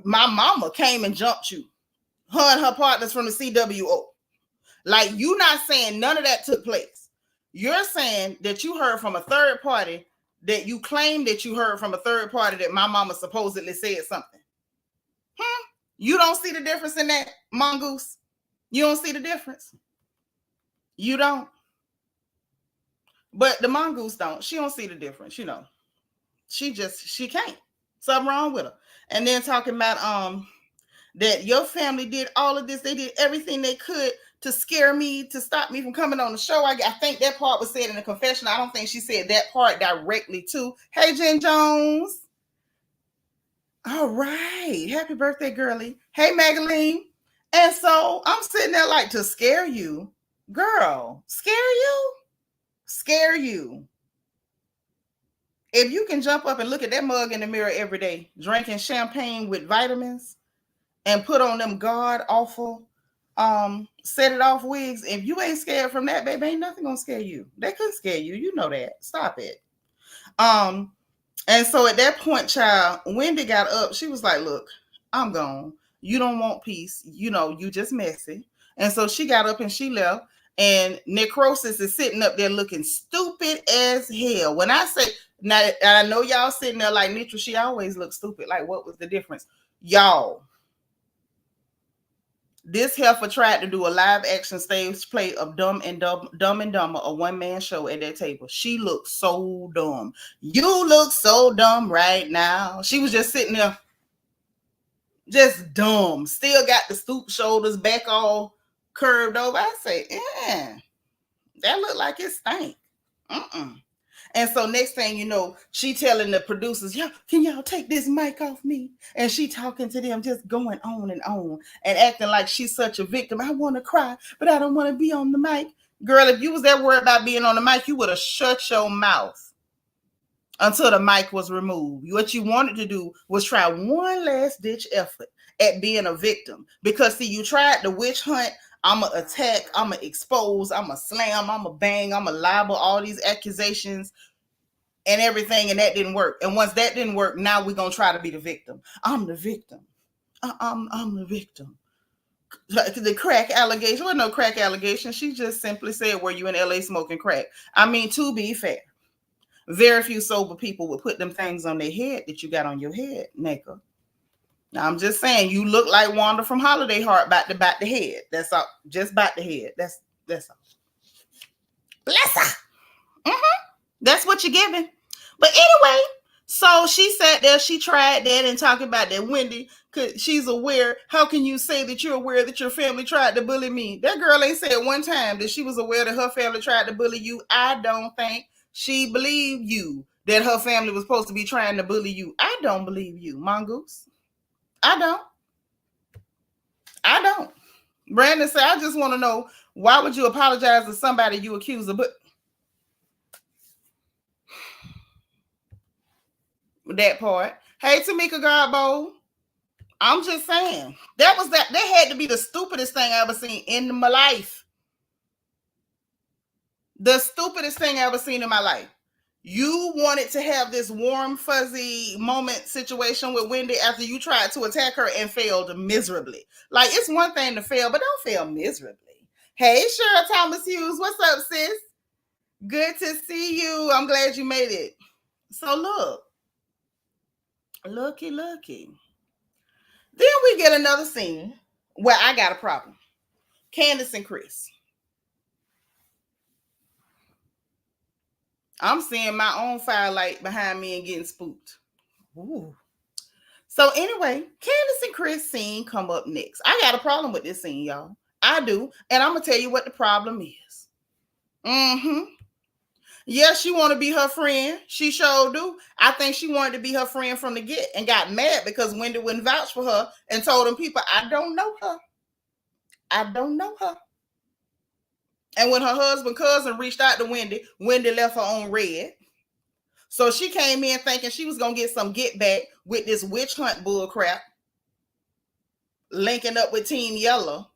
my mama came and jumped you. Her and her partners from the CWO. Like, you not saying none of that took place. You're saying that you heard from a third party that you claim that you heard from a third party that my mama supposedly said something. You don't see the difference in that, mongoose? You don't see the difference? You don't. But the mongoose don't. She don't see the difference, you know. She can't. Something wrong with her. And then talking about that your family did all of this. They did everything they could to scare me, to stop me from coming on the show. I think that part was said in the confession. I don't think she said that part directly too. Hey, Jen Jones. All right. Happy birthday, girly. Hey, Magaline. And so I'm sitting there like, to scare you. Girl, scare you? Scare you. If you can jump up and look at that mug in the mirror every day, drinking champagne with vitamins and put on them god awful set it off wigs, if you ain't scared from that, baby, ain't nothing gonna scare you. They could scare you. You know that. Stop it. And so at that point, child, Wendy got up. She was like, look, I'm gone. You don't want peace. You know, you just messy. And so she got up and she left. And Necrosis is sitting up there looking stupid as hell. When I say, now I know y'all sitting there like Nneck, she always looks stupid. Like, what was the difference? Y'all, this heifer tried to do a live action stage play of Dumb and Dumber, a one-man show at that table. She looked so dumb. You look so dumb right now. She was just sitting there, just dumb. Still got the stoop shoulders, back all curved over. I say, that look like it stank. And so next thing you know, she telling the producers, yeah, can y'all take this mic off me? And she talking to them, just going on and acting like she's such a victim. I want to cry, but I don't want to be on the mic. Girl, if you was that worried about being on the mic, you would have shut your mouth until the mic was removed. What you wanted to do was try one last ditch effort at being a victim. Because see, you tried the witch hunt. I'm going to attack, I'm going to expose, I'm going to slam, I'm going to bang, I'm going to libel, all these accusations and everything, and that didn't work. And once that didn't work, now we're going to try to be the victim. I'm the victim. I'm the victim. The crack allegation, well, no crack allegation. She just simply said, were you in LA smoking crack? I mean, to be fair, very few sober people would put them things on their head that you got on your head, Nneck. Now, I'm just saying, you look like Wanda from Holiday Heart about the head. That's all. Just about the head. That's all. Bless her. That's what you're giving. But anyway, so she sat there, she tried that and talking about that Wendy, because she's aware. How can you say that you're aware that your family tried to bully me? That girl ain't said one time that she was aware that her family tried to bully you. I don't think she believed you that her family was supposed to be trying to bully you. I don't believe you, mongoose. I don't. Brandon said, I just want to know, why would you apologize to somebody you accuse of? But that part. Hey, Tamika Garbo. I'm just saying. That had to be the stupidest thing I ever seen in my life. The stupidest thing I ever seen in my life. You wanted to have this warm, fuzzy moment situation with Wendy after you tried to attack her and failed miserably. Like, it's one thing to fail, but don't fail miserably. Hey, Cheryl Thomas Hughes. What's up, sis? Good to see you. I'm glad you made it. So look. Looky. Then we get another scene where I got a problem. Candace and Chris. I'm seeing my own firelight behind me and getting spooked. Ooh. So anyway, Candace and Chris scene come up next. I got a problem with this scene, y'all. I do. And I'm going to tell you what the problem is. Yes, she want to be her friend. She sure do. I think she wanted to be her friend from the get and got mad because Wendy wouldn't vouch for her and told them people, I don't know her. And when her husband cousin reached out to Wendy, Wendy left her on red. So she came in thinking she was going to get some get back with this witch hunt bull crap. Linking up with Team Yellow.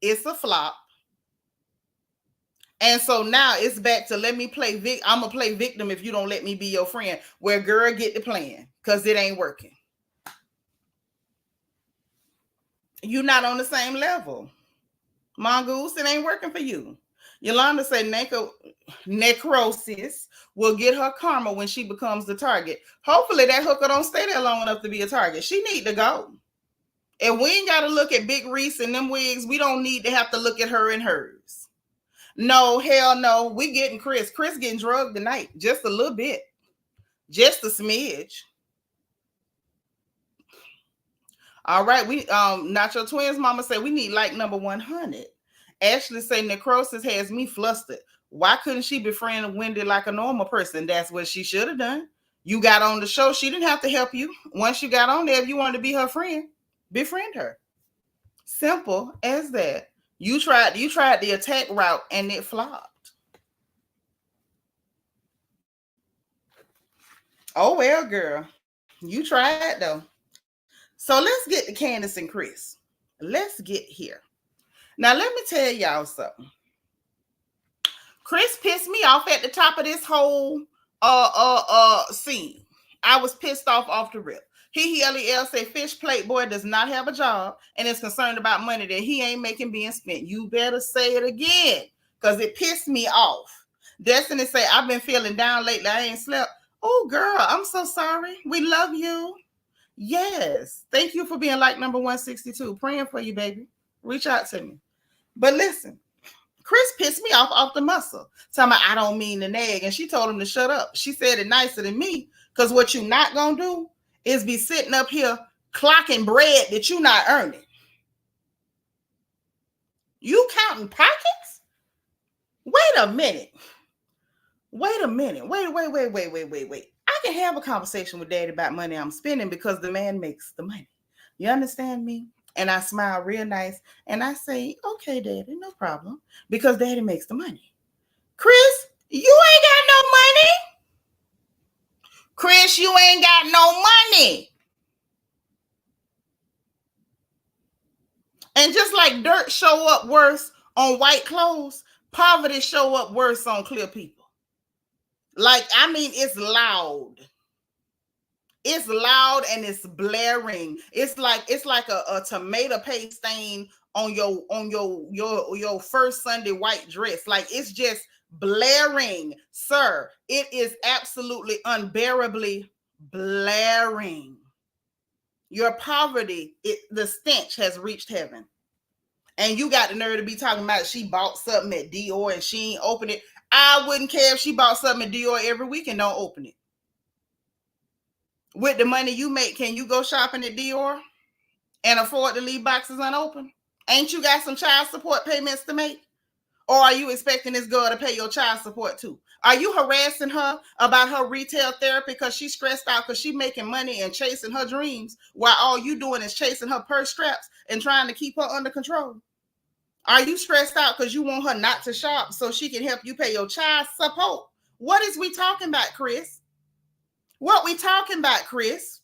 It's a flop. And so now it's back to let me play I'm going to play victim if you don't let me be your friend. Where, girl, get the plan because it ain't working. You're not on the same level. Mongoose, it ain't working for you. Yolanda said necrosis will get her karma when she becomes the target. Hopefully that hooker don't stay there long enough to be a target. She need to go. And we ain't got to look at Big Reese and them wigs. We don't need to have to look at her and hers. No, hell no. We getting Chris. Chris getting drugged tonight. Just a little bit. Just a smidge. All right. We Nacho Twins mama say we need like number 100. Ashley say necrosis has me flustered. Why couldn't she befriend Wendy like a normal person? That's what she should have done. You got on the show. She didn't have to help you. Once you got on there, if you wanted to be her friend, befriend her. Simple as that. You tried the attack route and it flopped. Oh well, girl. You tried though. So let's get to Candace and Chris. Let's get here. Now let me tell y'all something. Chris pissed me off at the top of this whole scene. I was pissed off the rip. He say Fish Plate Boy does not have a job and is concerned about money that he ain't making being spent. You better say it again because it pissed me off. Destiny say I've been feeling down lately. I ain't slept. Oh girl, I'm so sorry. We love you. Yes. Thank you for being like number 162. Praying for you, baby. Reach out to me. But listen, Chris pissed me off the muscle. Talking about I don't mean the nag. And she told him to shut up. She said it nicer than me. Because what you not going to do is be sitting up here clocking bread that you not earning. You counting pockets? Wait a minute. Wait. I can have a conversation with Daddy about money I'm spending because the man makes the money. You understand me? And I smile real nice. And I say, okay, Daddy, no problem. Because Daddy makes the money. Chris, you ain't got no money. Chris, you ain't got no money. And just like dirt show up worse on white clothes, poverty show up worse on clear people. Like, I mean, it's loud. It's loud and it's blaring. It's like a tomato paste stain on your first Sunday white dress. Like it's just blaring, sir. It is absolutely unbearably blaring. Your poverty, the stench has reached heaven. And you got the nerve to be talking about she bought something at Dior and she ain't opened it. I wouldn't care if she bought something at Dior every week and don't open it. With the money you make, can you go shopping at Dior and afford to leave boxes unopened? Ain't you got some child support payments to make? Or are you expecting this girl to pay your child support too? Are you harassing her about her retail therapy because she's stressed out because she's making money and chasing her dreams while all you doing is chasing her purse straps and trying to keep her under control? Are you stressed out because you want her not to shop so she can help you pay your child support? What is we talking about, Chris? What we talking about, Chris?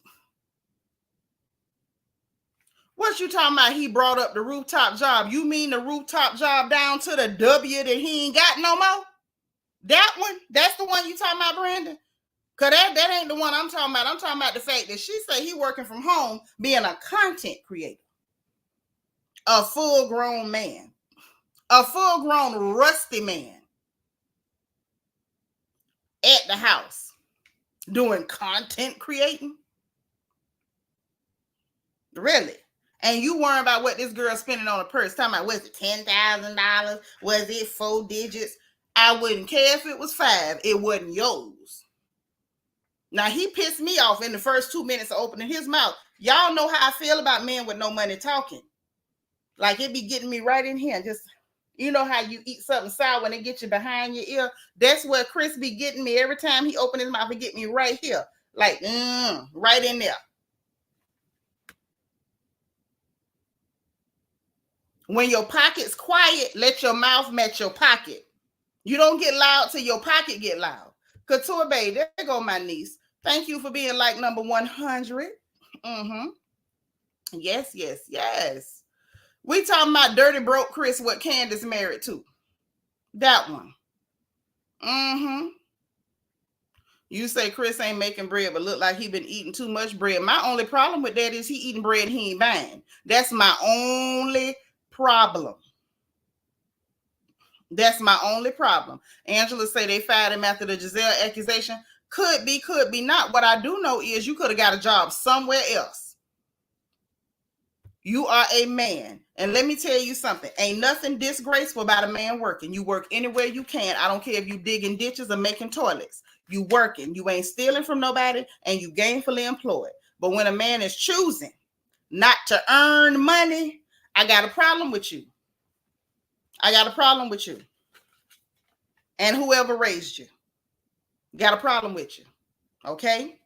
What you talking about? He brought up the rooftop job. You mean the rooftop job down to the W that he ain't got no more? That one? That's the one you talking about, Brandon? Because that ain't the one I'm talking about. I'm talking about the fact that she said he working from home being a content creator. A full-grown man. A full-grown rusty man. At the house. Doing content creating? Really? And you worry about what this girl spending on a purse. Talking about, was it $10,000? Was it 4 digits? I wouldn't care if it was 5. It wasn't yours. Now, he pissed me off in the first 2 minutes of opening his mouth. Y'all know how I feel about men with no money talking. Like, it be getting me right in here. Just, you know how you eat something sour when it gets you behind your ear? That's where Chris be getting me every time he open his mouth and get me right here. Like, right in there. When your pocket's quiet, let your mouth match your pocket. You don't get loud till your pocket get loud. Couture Bay, there go my niece. Thank you for being like number 100. Yes. We talking about dirty broke Chris, what Candace married to. That one. You say Chris ain't making bread, but look like he been eating too much bread. My only problem with that is he eating bread he ain't buying. That's my only problem. That's my only problem. Angela say they fired him after the Gizelle accusation. Could be not. What I do know is you could have got a job somewhere else. You are a man. And let me tell you something. Ain't nothing disgraceful about a man working. You work anywhere you can. I don't care if you digging ditches or making toilets. You working. You ain't stealing from nobody, and you gainfully employed. But when a man is choosing not to earn money, I got a problem with you. I got a problem with you. And whoever raised you got a problem with you. Okay?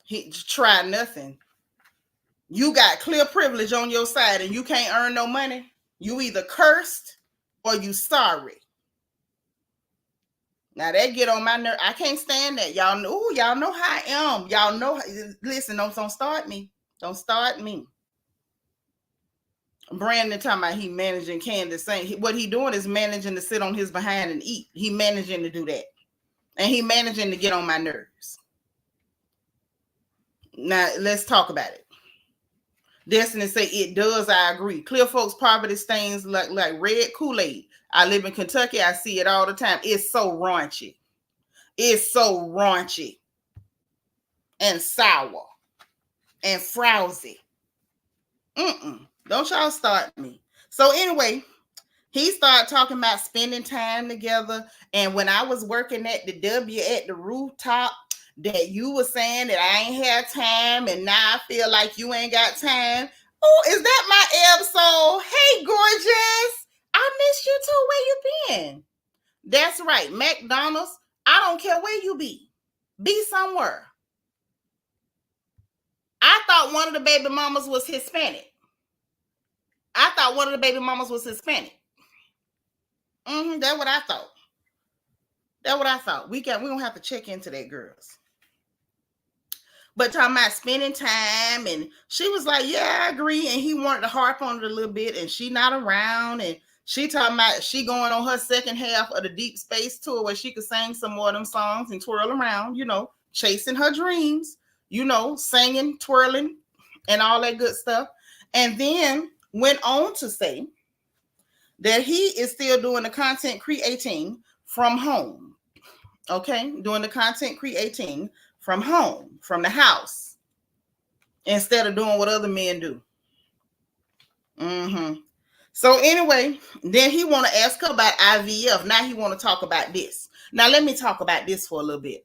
He tried nothing. You got clear privilege on your side and you can't earn no money. You either cursed or you sorry. Now that get on my nerve. I can't stand that. Y'all know how I am. Y'all know. Listen, don't start me. Don't start me. Brandon talking about he managing Candace saying what he doing is managing to sit on his behind and eat. He managing to do that. And he managing to get on my nerves. Now let's talk about it. Destiny say it does. I agree. Clear folks poverty stains like red Kool-Aid. I live in Kentucky. I see it all the time. It's so raunchy. It's so raunchy and sour and frowsy. Don't y'all start me. So anyway, he started talking about spending time together. And when I was working at the W at the rooftop, that you were saying that I ain't had time, and now I feel like you ain't got time. Oh, is that my episode? Hey, gorgeous. I missed you too. Where you been? That's right. McDonald's. I don't care where you be. Be somewhere. I thought one of the baby mamas was Hispanic. That's what I thought. We don't have to check into that, girls. But talking about spending time, and she was like, yeah, I agree. And he wanted to harp on it a little bit, and she not around. And she talking about she going on her second half of the Deep Space tour where she could sing some more of them songs and twirl around, chasing her dreams, singing, twirling, and all that good stuff. And then went on to say that he is still doing the content creating from home. Okay, doing the content creating from home, from the house, instead of doing what other men do. So anyway, then he want to ask her about IVF. Now he want to talk about this. Now let me talk about this for a little bit.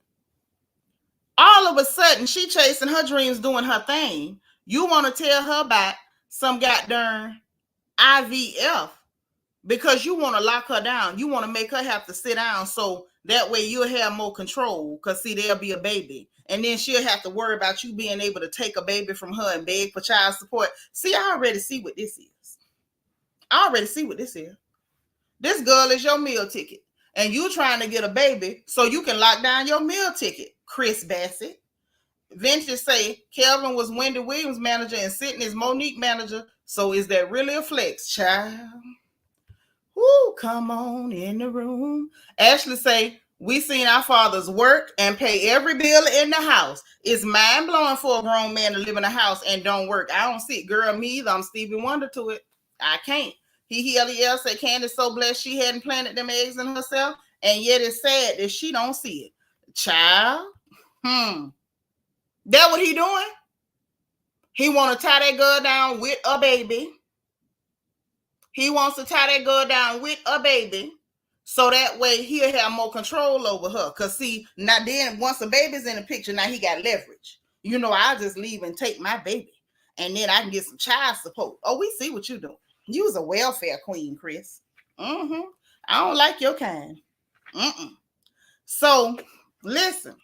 All of a sudden, she chasing her dreams, doing her thing. You want to tell her about some goddamn IVF because you want to lock her down. You want to make her have to sit down so that way you'll have more control, because see, there'll be a baby. And then she'll have to worry about you being able to take a baby from her and beg for child support. See, I already see what this is. This girl is your meal ticket. And you trying to get a baby so you can lock down your meal ticket, Chris Bassett. Venture say Kelvin was Wendy Williams' manager and Sydney's Monique manager. So is that really a flex, child? Woo, come on in the room. Ashley say, we seen our fathers work and pay every bill in the house. It's mind-blowing for a grown man to live in a house and don't work. I don't see it. Girl, me either. I'm Stevie Wonder to it. I can't. He said Candace so blessed she hadn't planted them eggs in herself, and yet it's sad that she don't see it. Child. That what he doing? He want to tie that girl down with a baby. He wants to tie that girl down with a baby so that way he'll have more control over her. Because see, now then once a baby's in the picture, now he got leverage. I'll just leave and take my baby. And then I can get some child support. Oh, we see what you doing. You was a welfare queen, Chris. I don't like your kind. So, listen.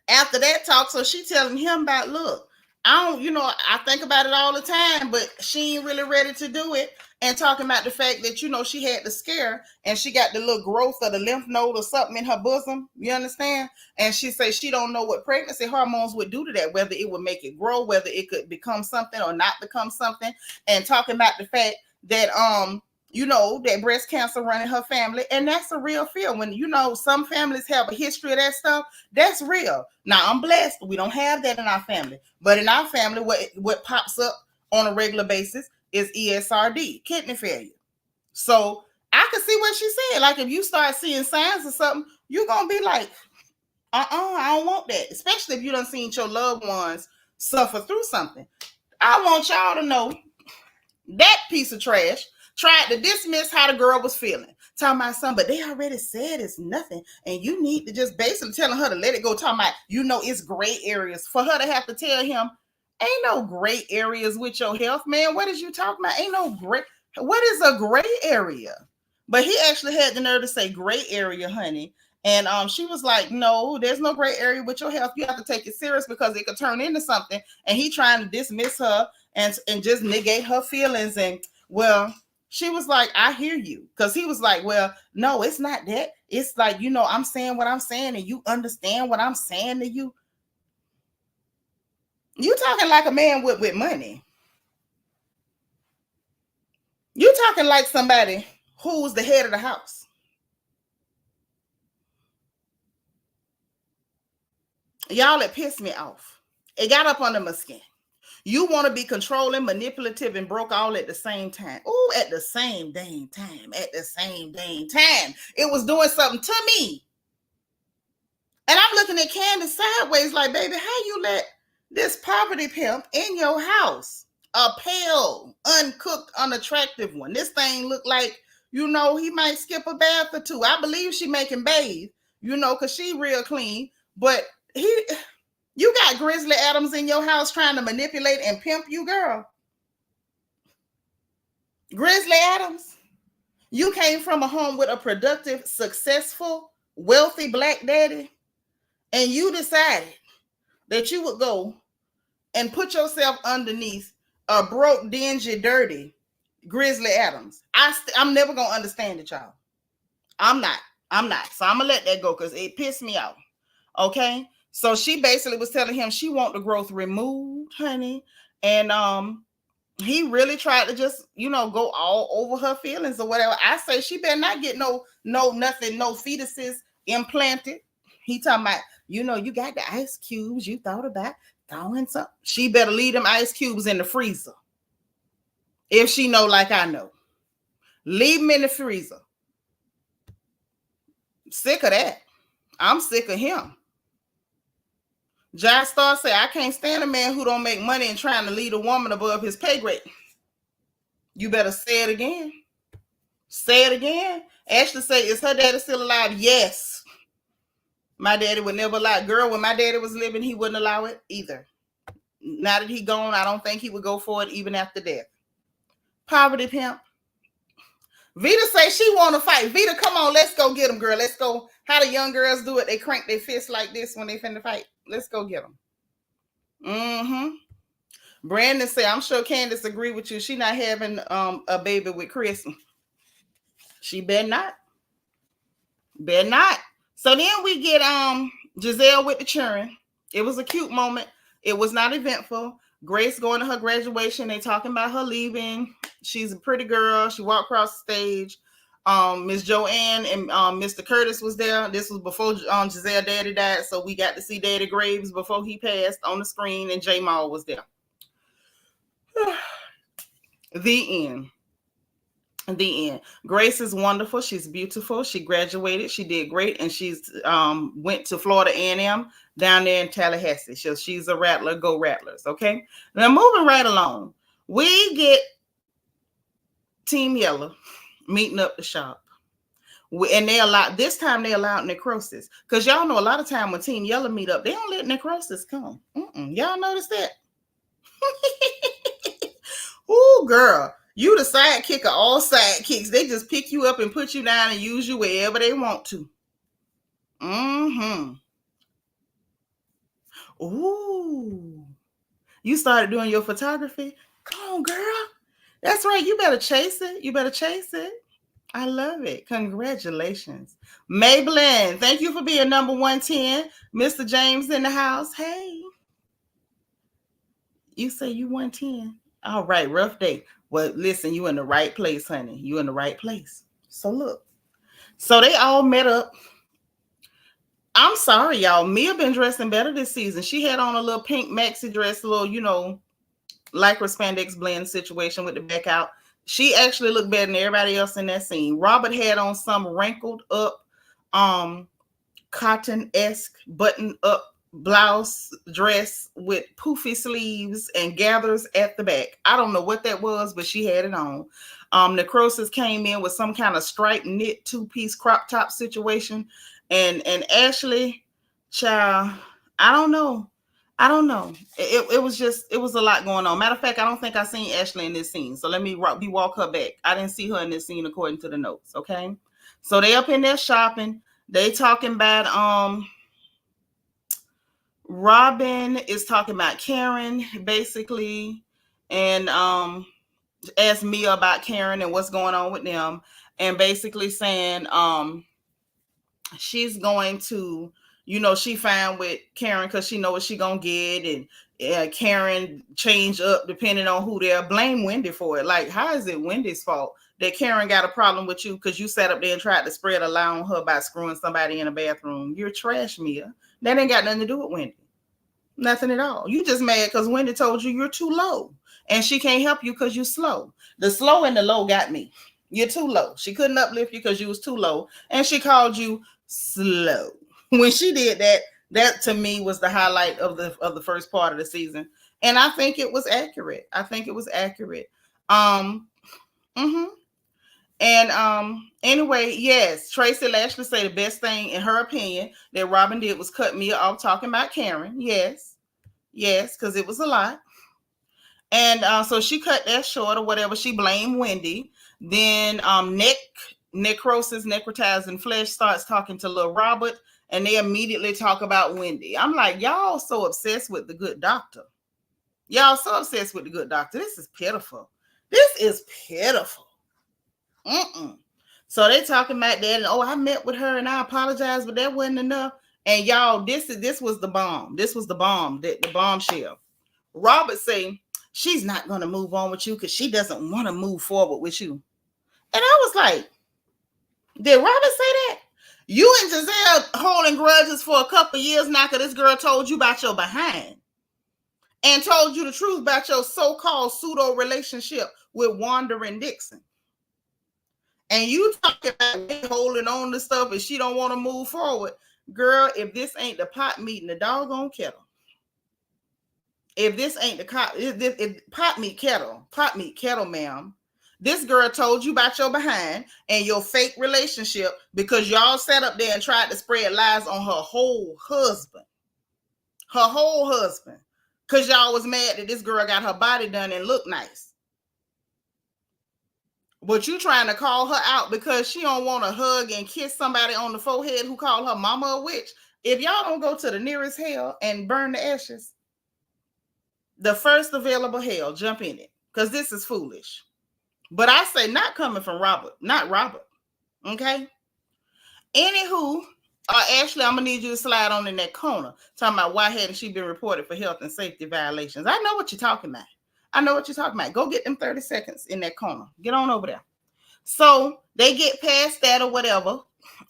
After that talk, so she telling him about, look, I think about it all the time, but she ain't really ready to do it. And talking about the fact that, she had the scare and she got the little growth of the lymph node or something in her bosom. You understand? And she says she don't know what pregnancy hormones would do to that, whether it would make it grow, whether it could become something or not become something. And talking about the fact that, that breast cancer running her family. And that's a real fear. When, some families have a history of that stuff, that's real. Now, I'm blessed. We don't have that in our family. But in our family, what pops up on a regular basis is ESRD, kidney failure. So I what she said. Like, if you start seeing signs of something, you're going to be like, I don't want that. Especially if you done seen your loved ones suffer through something. I want y'all to know that piece of trash tried to dismiss how the girl was feeling. Talking about something, but they already said it's nothing. And you need to just basically telling her to let it go. Talking about, it's gray areas. For her to have to tell him, ain't no gray areas with your health, man. What is you talking about? Ain't no gray. What is a gray area? But he actually had the nerve to say gray area, honey. And she was like, no, there's no gray area with your health. You have to take it serious because it could turn into something. And he trying to dismiss her and just negate her feelings. And well, she was like, I hear you. Because he was like, well, no, it's not that. It's like, I'm saying what I'm saying and you understand what I'm saying to you. You talking like a man with money. You talking like somebody who's the head of the house. Y'all, it pissed me off. It got up under my skin. You want to be controlling, manipulative, and broke all at the same time. Oh, at the same dang time. At the same dang time. It was doing something to me. And I'm looking at Candace sideways like, baby, how you let this poverty pimp in your house? A pale, uncooked, unattractive one. This thing looked like, he might skip a bath or two. I believe she making bathe, because she real clean. But you got Grizzly Adams in your house trying to manipulate and pimp you, girl. Grizzly Adams, you came from a home with a productive, successful, wealthy black daddy, and you decided that you would go and put yourself underneath a broke, dingy, dirty Grizzly Adams. I'm never going to understand it, y'all. I'm not. So I'm going to let that go because it pissed me off. Okay? So she basically was telling him she want the growth removed, honey. And he really tried to just, go all over her feelings or whatever. I say she better not get no fetuses implanted. He talking about, you got the ice cubes. You thought about throwing something. She better leave them ice cubes in the freezer. If she know like I know. Leave them in the freezer. Sick of that. I'm sick of him. John Starr said, I can't stand a man who don't make money and trying to lead a woman above his pay grade. You better say it again. Say it again. Ashley say, is her daddy still alive? Yes. My daddy would never allow. Girl, when my daddy was living, he wouldn't allow it either. Now that he gone, I don't think he would go for it even after death. Poverty pimp. Vita say she want to fight. Vita, come on, let's go get him, girl. Let's go. How the young girls do it, they crank their fists like this when they finna fight. Let's go get them. Brandon say, I'm sure Candace agree with you. She not having a baby with Chris. She better not. Better not. So then we get Gizelle with the children. It was a cute moment. It was not eventful. Grace going to her graduation. They talking about her leaving. She's a pretty girl. She walked across the stage. Miss Joanne and Mr. Curtis was there. This was before Gizelle daddy died, so we got to see Daddy Graves before he passed on the screen, and J Maul was there. The end. The end. Grace is wonderful. She's beautiful. She graduated. She did great, and she's went to Florida A&M down there in Tallahassee. So she's a Rattler. Go Rattlers. Okay. Now moving right along, we get Team Yellow meeting up the shop. And they allowed, this time they allowed necrosis. Because y'all know a lot of time when Team Yellow meet up, they don't let necrosis come. Y'all notice that? Ooh, girl. You the sidekick of all sidekicks. They just pick you up and put you down and use you wherever they want to. Ooh. You started doing your photography? Come on, girl. That's right. You better chase it. You better chase it. I love it. Congratulations. Maybelline, thank you for being number 110. Mr. James in the house. Hey. You say you 110. All right, rough day. Well, listen, you in the right place, honey. You in the right place. So look. So they all met up. I'm sorry, y'all. Mia been dressing better this season. She had on a little pink maxi dress, a little, lycra spandex blend situation with the back out. She actually looked better than everybody else in that scene. Robert had on some wrinkled up cotton-esque button-up blouse dress with poofy sleeves and gathers at the back. I don't know what that was, but she had it on. Necrosis came in with some kind of striped knit two-piece crop top situation. And Ashley, child, I don't know. It was just, it was a lot going on. Matter of fact, I don't think I seen Ashley in this scene. So let me walk her back. I didn't see her in this scene according to the notes. Okay. So they up in there shopping. They talking about Robin is talking about Karen basically, and asked Mia about Karen and what's going on with them, and basically saying she's going to, she fine with Karen because she know what she gonna get, and Karen change up depending on who they're. Blame Wendy for it. Like, how is it Wendy's fault that Karen got a problem with you because you sat up there and tried to spread a lie on her by screwing somebody in a bathroom? You're trash, Mia. That ain't got nothing to do with Wendy. Nothing at all. You just mad because Wendy told you you're too low and she can't help you because you're slow. The slow and the low got me. You're too low. She couldn't uplift you because you was too low, and she called you slow. When she did that, that to me was the highlight of the first part of the season, and I think it was accurate. Mm-hmm. And anyway, yes, Tracy Lashley say the best thing in her opinion that Robin did was cut Mia off talking about Karen. Yes, because it was a lot. And so she cut that short or whatever. She blamed Wendy. Then Necrosis, Necrotizing Flesh starts talking to little Robert, and they immediately talk about Wendy. I'm like, y'all so obsessed with the good doctor. This is pitiful. So they talking about that, and I met with her and I apologize, but that wasn't enough. And y'all, this was the bomb. This was the bomb, the bombshell. Robert say she's not going to move on with you because she doesn't want to move forward with you. And I was like, did Robert say that? You and Gizelle holding grudges for a couple of years now because this girl told you about your behind and told you the truth about your so-called pseudo relationship with Wandering Dixon. And you talking about holding on to stuff and she don't want to move forward. Girl, if this ain't the pot meeting the doggone kettle, if this ain't the pot meat kettle, ma'am, this girl told you about your behind and your fake relationship because y'all sat up there and tried to spread lies on her whole husband. Because y'all was mad that this girl got her body done and looked nice. But you trying to call her out because she don't want to hug and kiss somebody on the forehead who called her mama a witch. If y'all don't go to the nearest hell and burn the ashes, the first available hell, jump in it, because this is foolish. But I say not coming from Robert, not Robert. Okay? Anywho, Ashley, I'm going to need you to slide on in that corner, talking about why hadn't she been reported for health and safety violations. I know what you're talking about. Go get them 30 seconds in that corner. Get on over there. So they get past that or whatever.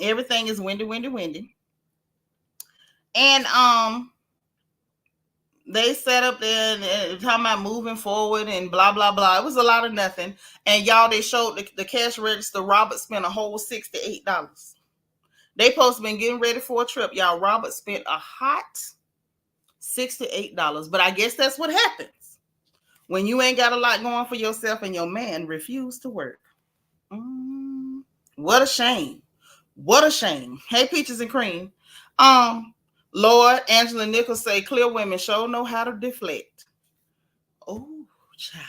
Everything is windy. And they sat up there and talking about moving forward and blah, blah, blah. It was a lot of nothing. And y'all, they showed the cash register. Robert spent a whole $68. They supposed to been getting ready for a trip. Y'all, Robert spent a hot $68. But I guess that's what happens when you ain't got a lot going for yourself and your man refused to work. What a shame. Hey, Peaches and Cream. Lord, Angela Nichols say clear women sure know how to deflect. Oh, child.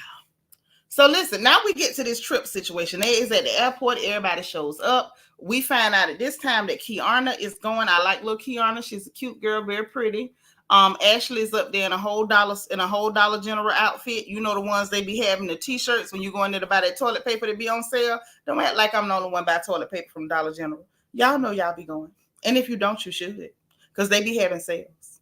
So listen, now we get to this trip situation. They is at the airport. Everybody shows up. We find out at this time that Kiana is going. I like little Kiana. She's a cute girl, very pretty. Ashley's up there in a whole Dollar General outfit. You know the ones they be having, the t-shirts when you go in there to buy that toilet paper to be on sale. Don't act like I'm the only one buy toilet paper from Dollar General. Y'all know y'all be going. And if you don't, you should. Because they be having sales.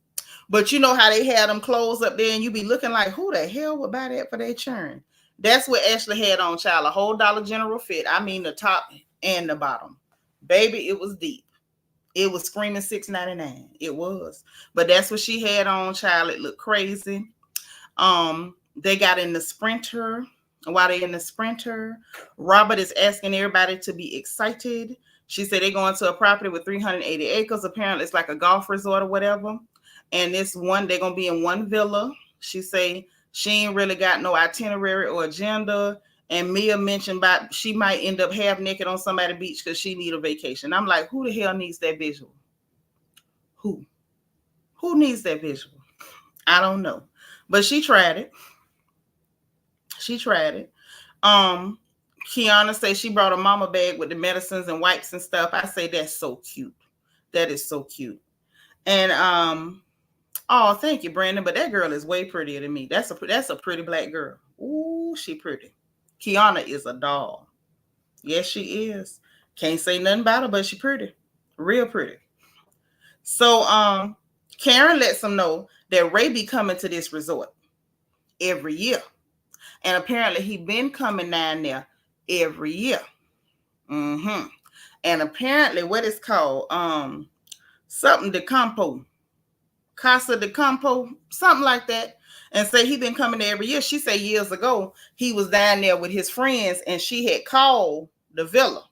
But you know how they had them clothes up there and you be looking like, who the hell would buy that for their churn? That's what Ashley had on, child. A whole Dollar General fit. I mean the top and the bottom. Baby, it was deep. It was screaming $6.99. It was. But that's what she had on, child. It looked crazy. They got in the Sprinter. while they're in the sprinter. Robert is asking everybody to be excited. She said they're going to a property with 380 acres. Apparently, it's like a golf resort or whatever. And this one, they're going to be in one villa. She say she ain't really got no itinerary or agenda. And Mia mentioned about she might end up half naked on somebody's beach because she need a vacation. I'm like, who the hell needs that visual? Who? Who needs that visual? I don't know. But she tried it. She tried it. Kiana says she brought a mama bag with the medicines and wipes and stuff. I say that's so cute. That is so cute. And oh, thank you, Brandon. But that girl is way prettier than me. That's a pretty black girl. Ooh, she pretty. Kiana is a doll. Yes, she is. Can't say nothing about her, but she pretty. Real pretty. So Karen lets them know that Ray be coming to this resort every year. And apparently he been coming down there every year. Mm-hmm. And apparently what it's called, something de Campo, Casa de Campo, something like that. And say he been coming there every year. She said years ago he was down there with his friends and she had called the villa.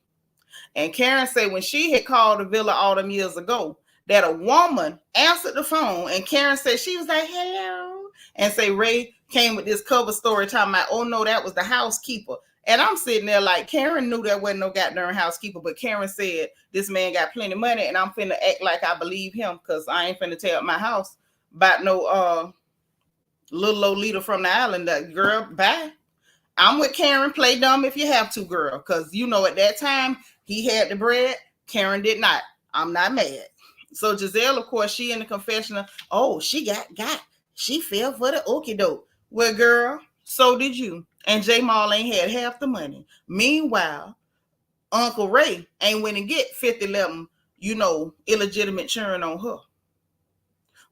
And Karen said when she had called the villa all them years ago, that a woman answered the phone and Karen said she was like, hello. And say Ray came with this cover story talking about, oh no, that was the housekeeper. And I'm sitting there like, Karen knew there wasn't no goddamn housekeeper, but Karen said this man got plenty of money and I'm finna act like I believe him because I ain't finna tear up my house about no little old leader from the island. That girl, bye. I'm with Karen. Play dumb if you have to, girl. Because, you know, at that time, he had the bread. Karen did not. I'm not mad. So Gizelle, of course, she in the confessional. Oh, she got. She fell for the okie doke. Well, girl, so did you. And J Mall ain't had half the money. Meanwhile, Uncle Ray ain't went and get 50-11, you know, illegitimate children on her.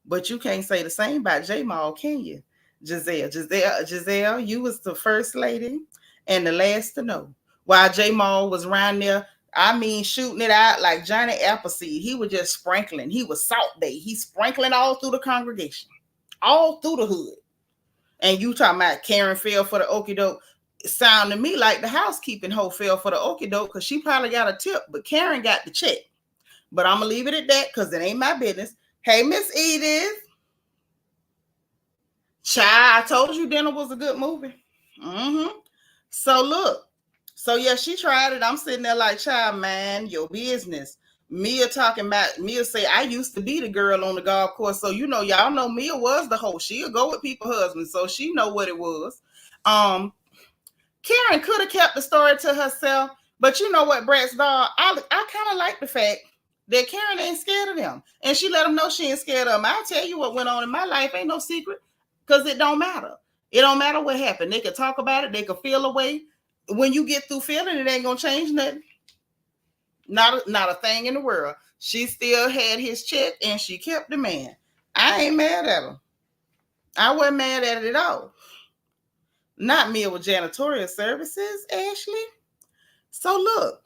But you can't say the same about J Mall, can you? Gizelle, you was the first lady and the last to know. While J Mall was around there, I mean, shooting it out like Johnny Appleseed. He was just sprinkling. He was Salt Bay. He's sprinkling all through the congregation, all through the hood. And you talking about Karen fell for the okie doke. It sounded to me like the housekeeping hoe fell for the okie doke because she probably got a tip, but Karen got the check. But I'm going to leave it at that because it ain't my business. Hey, Miss Edith. Child, I told you dinner was a good movie. Mm-hmm. So look. So yeah, she tried it. I'm sitting there like, child, man, your business. Mia talking about, Mia say, I used to be the girl on the golf course. So, you know, y'all know Mia was the host. She'll go with people's husbands. So she know what it was. Karen could have kept the story to herself. But you know what, Brat's dog, I kind of like the fact that Karen ain't scared of them. And she let them know she ain't scared of them. I'll tell you what went on in my life. Ain't no secret. Because it don't matter. It don't matter what happened. They could talk about it. They could feel away. When you get through feeling, it ain't going to change nothing. Not a thing in the world. She still had his check and she kept the man. I ain't mad at her. I wasn't mad at it at all. Not me with janitorial services, Ashley. So look,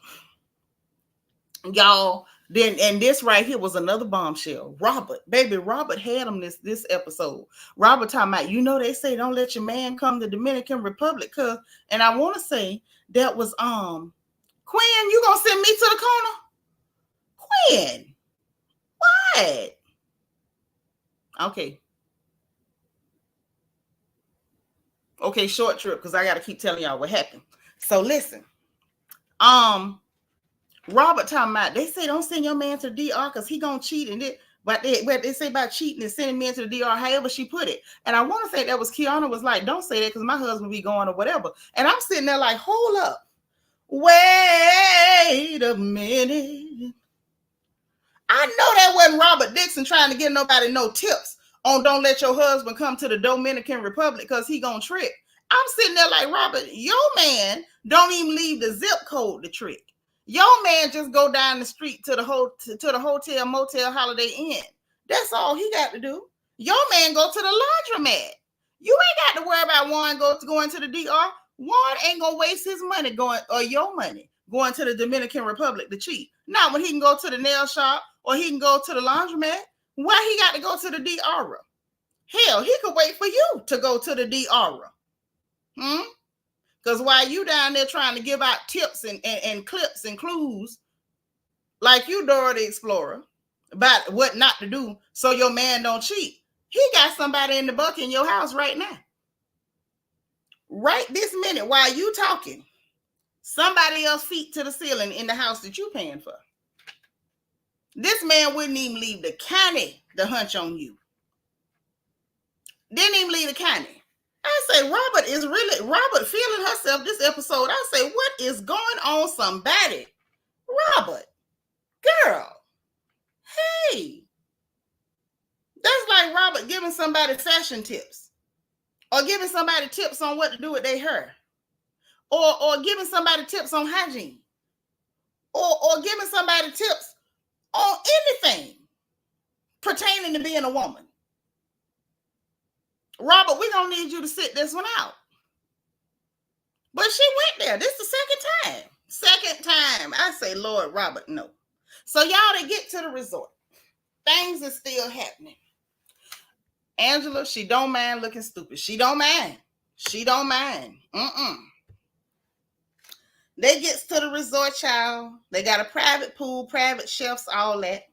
y'all, then and this right here was another bombshell. Robert had him this episode. Robert talking about, you know, they say don't let your man come to Dominican Republic, cause, and I want to say that was Quinn, you gonna send me to the corner? Quinn, what? Okay, short trip, because I gotta keep telling y'all what happened. So listen, Robert talking about, they say don't send your man to the DR because he gonna cheat and it. But they say about cheating and sending men to the DR, however she put it. And I want to say that was Kiana was like, don't say that because my husband be going or whatever. And I'm sitting there like, hold up. Wait a minute. I know that wasn't Robert Dixon trying to give nobody no tips on don't let your husband come to the Dominican Republic because he gonna trick. I'm sitting there like, Robert, your man don't even leave the zip code to trick. Your man just go down the street to the hotel, motel, Holiday Inn. That's all he got to do. Your man go to the laundromat. You ain't got to worry about Juan going to the DR. Juan ain't gonna waste his money going, or your money, going to the Dominican Republic to cheat. Not when he can go to the nail shop or he can go to the laundromat. Why he got to go to the DR? Hell, he could wait for you to go to the DR. Because while you down there trying to give out tips and clips and clues, like you Dora the Explorer, about what not to do so your man don't cheat, he got somebody in the bucket in your house right now. Right this minute, while you talking, somebody else feet to the ceiling in the house that you paying for. This man wouldn't even leave the county to hunch on you. Didn't even leave the county. I say, Robert feeling herself this episode. I say, what is going on, somebody? Robert, girl, hey. That's like Robert giving somebody fashion tips, or giving somebody tips on what to do with their hair, or giving somebody tips on hygiene, or giving somebody tips on anything pertaining to being a woman. Robert, we're going to need you to sit this one out. But she went there. This is the second time. Second time. I say, Lord, Robert, no. So y'all, they get to the resort. Things are still happening. Angela, she don't mind looking stupid. She don't mind. She don't mind. They gets to the resort, child. They got a private pool, private chefs, all that.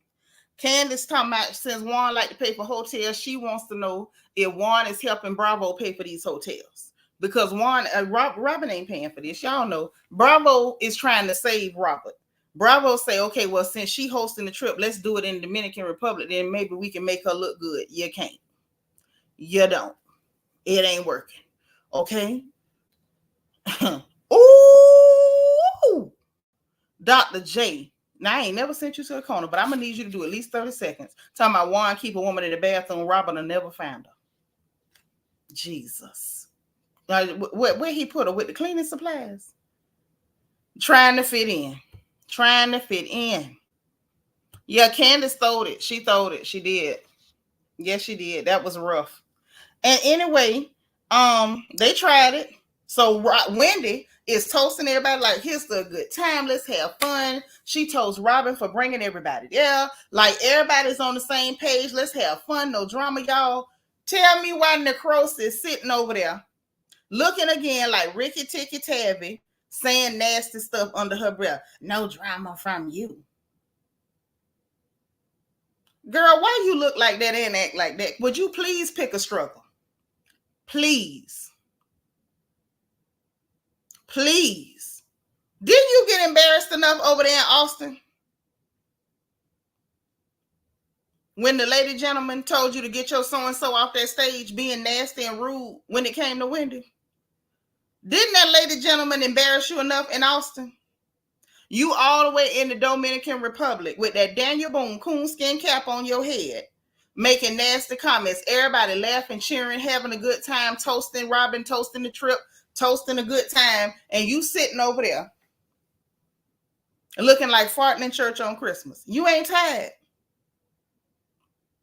Candace talking about, since Juan like to pay for hotels, she wants to know if Juan is helping Bravo pay for these hotels. Because Juan, Robin ain't paying for this. Y'all know Bravo is trying to save Robert. Bravo say, okay, well, since she hosting the trip, let's do it in the Dominican Republic. Then maybe we can make her look good. You can't. You don't. It ain't working. Okay? Ooh! Dr. J. Now, I ain't never sent you to the corner, but I'm going to need you to do at least 30 seconds. Talking about Juan keep a woman in the bathroom. Robert will never find her. Jesus. Where he put her? With the cleaning supplies? Trying to fit in. Trying to fit in. Yeah, Candace throwed it. She throwed it. She did. Yes, she did. That was rough. And anyway, they tried it. So Wendy is toasting everybody like, here's a good time. Let's have fun. She toasts Robin for bringing everybody there. Like, everybody's on the same page. Let's have fun. No drama, y'all. Tell me why Necrosis is sitting over there looking again like Ricky Ticky Tabby, saying nasty stuff under her breath. No drama from you. Girl, why you look like that and act like that? Would you please pick a struggle? Please. Please. Didn't you get embarrassed enough over there in Austin? When the lady gentleman told you to get your so-and-so off that stage being nasty and rude when it came to Wendy? Didn't that lady gentleman embarrass you enough in Austin? You all the way in the Dominican Republic with that Daniel Boone coonskin cap on your head, making nasty comments. Everybody laughing, cheering, having a good time, toasting Robin, toasting the trip, toasting a good time, and you sitting over there looking like farting in church on Christmas. You ain't tired.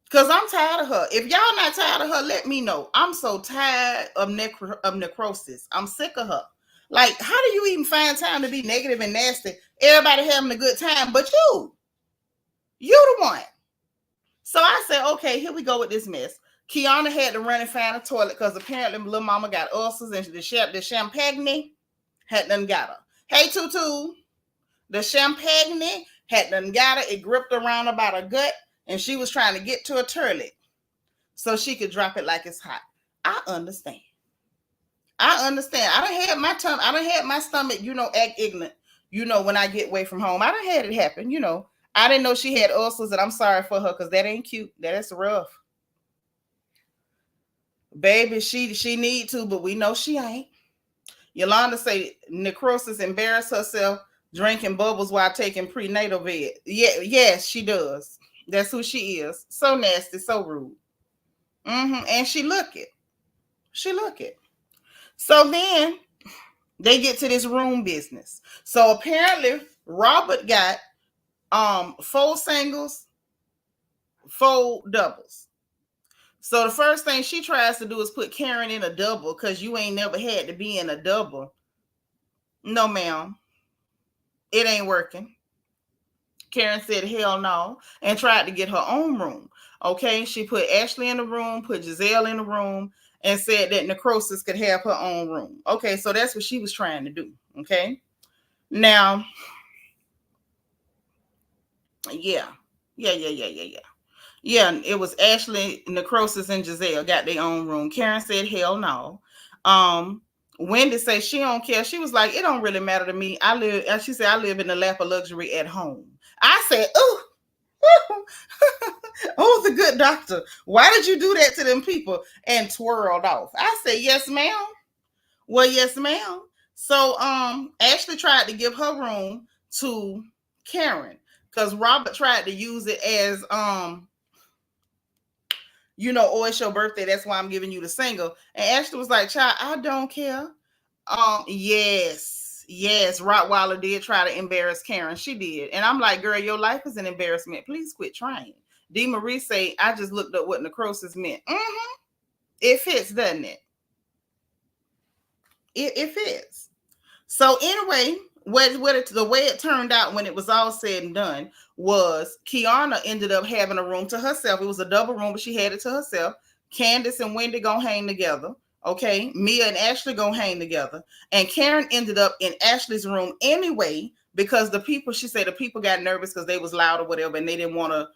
Because I'm tired of her. If y'all not tired of her, let me know. I'm so tired of necrosis. I'm sick of her. Like, how do you even find time to be negative and nasty? Everybody having a good time, but you the one. So I said, okay, here we go with this mess. Kiana had to run and find a toilet because apparently little mama got ulcers and the champagne had done got her. Hey, Tutu, the champagne had done got her. It gripped around about her gut and she was trying to get to a toilet so she could drop it like it's hot. I understand. I done had my tongue. I done had my stomach, act ignorant, when I get away from home. I done had it happen, I didn't know she had ulcers, and I'm sorry for her because that ain't cute. That's rough. Baby, she need to, but we know she ain't. Yolanda say necrosis embarrassed herself drinking bubbles while taking prenatal vid. Yeah, yes, she does. That's who she is. So nasty, so rude. And she look it. So then they get to this room business. So apparently Robert got 4 singles, 4 doubles. So the first thing she tries to do is put Karen in a double because you ain't never had to be in a double. No, ma'am. It ain't working. Karen said hell no and tried to get her own room. Okay, she put Ashley in the room, put Gizelle in the room, and said that necrosis could have her own room. Okay, so that's what she was trying to do. Okay, now, yeah, yeah. It was Ashley, necrosis, and Gizelle got their own room. Karen said, "Hell no." Um, Wendy said she don't care. She was like, "It don't really matter to me. I live." She said, "I live in the lap of luxury at home." I said, "Ooh." Oh, the good doctor. Why did you do that to them people? And twirled off. I said, "Yes, ma'am." Well, yes, ma'am. So Ashley tried to give her room to Karen because Robert tried to use it as oh, it's your birthday, that's why I'm giving you the single. And Ashley was like, "Child, I don't care." Yes, Rottweiler did try to embarrass Karen. She did. And I'm like, "Girl, your life is an embarrassment. Please quit trying." D. Marie say, "I just looked up what necrosis meant." It fits, doesn't it? It fits. So anyway, the way it turned out when it was all said and done was Kiana ended up having a room to herself. It was a double room, but she had it to herself. Candace and Wendy gonna hang together. Okay, Mia and Ashley gonna hang together, and Karen ended up in Ashley's room anyway because she said the people got nervous because they was loud or whatever, and they didn't want to.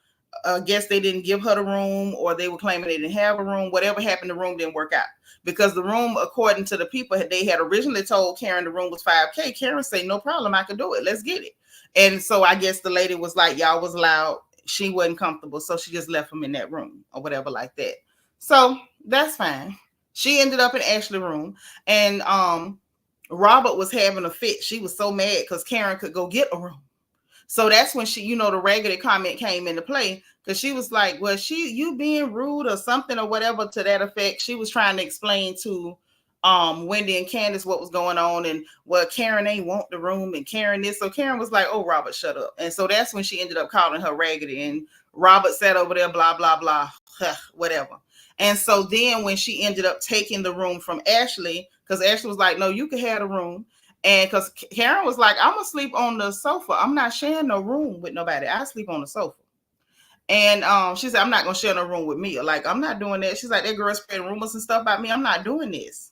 Guess they didn't give her the room, or they were claiming they didn't have a room. Whatever happened, the room didn't work out because the room, according to the people, they had originally told Karen the room was $5K. Karen said, "No problem, I can do it. Let's get it." And so I guess the lady was like, "Y'all was loud." She wasn't comfortable, so she just left them in that room or whatever like that. So that's fine. She ended up in Ashley's room, and Robert was having a fit. She was so mad because Karen could go get a room. So that's when she, the raggedy comment came into play because she was like, "Well, you being rude or something or whatever to that effect." She was trying to explain to Wendy and Candace what was going on, and Karen ain't want the room and Karen this. So Karen was like, "Oh, Robert, shut up." And so that's when she ended up calling her raggedy, and Robert sat over there, blah, blah, blah, whatever. And so then when she ended up taking the room from Ashley, because Ashley was like, "No, you can have the room." And because Karen was like, "I'm going to sleep on the sofa. I'm not sharing no room with nobody. I sleep on the sofa." And she said, "I'm not going to share no room with me. Like, I'm not doing that." She's like, "That girl spreading rumors and stuff about me. I'm not doing this."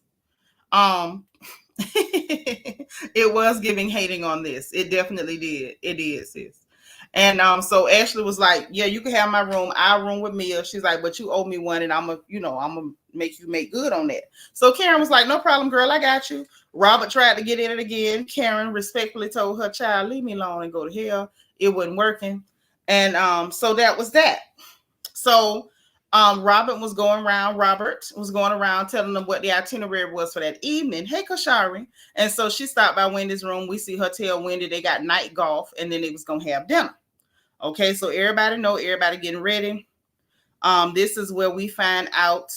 It was giving hating on this. It definitely did. It did, sis. And so Ashley was like, "Yeah, you can have my room. I'll room with Mia." She's like, "But you owe me one, and I'm gonna make you make good on that." So Karen was like, "No problem, girl. I got you." Robert tried to get in it again. Karen respectfully told her, "Child, leave me alone and go to hell." It wasn't working. And so that was that. So Robert was going around telling them what the itinerary was for that evening. "Hey, Kashari." And so she stopped by Wendy's room. We see her tell Wendy they got night golf, and then they was gonna have dinner. Okay, so everybody getting ready. This is where we find out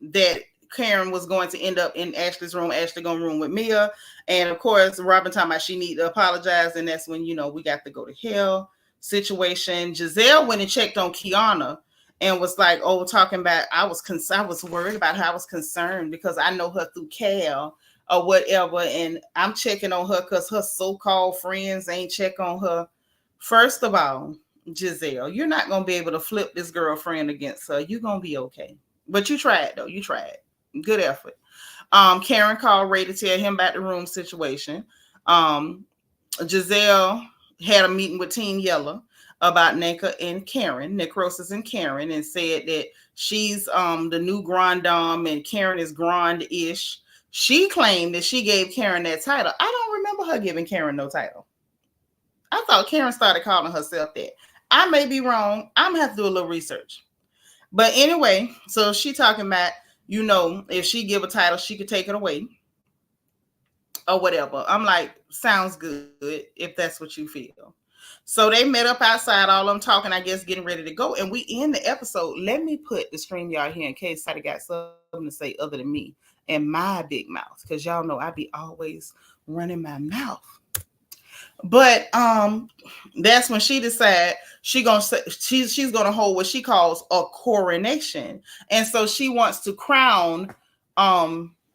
that Karen was going to end up in Ashley's room. Ashley gonna room with Mia. And of course, Robin talking about she need to apologize. And that's when, we got to go to hell situation. Gizelle went and checked on Kiana and was like, "Oh, talking about I was worried about how I was concerned because I know her through Cal or whatever. And I'm checking on her because her so-called friends ain't check on her." First of all, Gizelle, you're not going to be able to flip this girlfriend against her. You're going to be okay. But you tried, though. You tried. Good effort. Karen called Ray to tell him about the room situation. Gizelle had a meeting with Team Yellow about Nneck and Karen, necrosis and Karen, and said that she's the new grand dame and Karen is grand-ish. She claimed that she gave Karen that title. I don't remember her giving Karen no title. I thought Karen started calling herself that. I may be wrong. I'm gonna have to do a little research. But anyway, so she talking about, if she give a title, she could take it away or whatever. I'm like, sounds good if that's what you feel. So they met up outside, all them talking, I guess, getting ready to go. And we end the episode. Let me put the StreamYard here in case somebody got something to say other than me and my big mouth. Because y'all know I be always running my mouth. But that's when she decided she's gonna hold what she calls a coronation, and so she wants to crown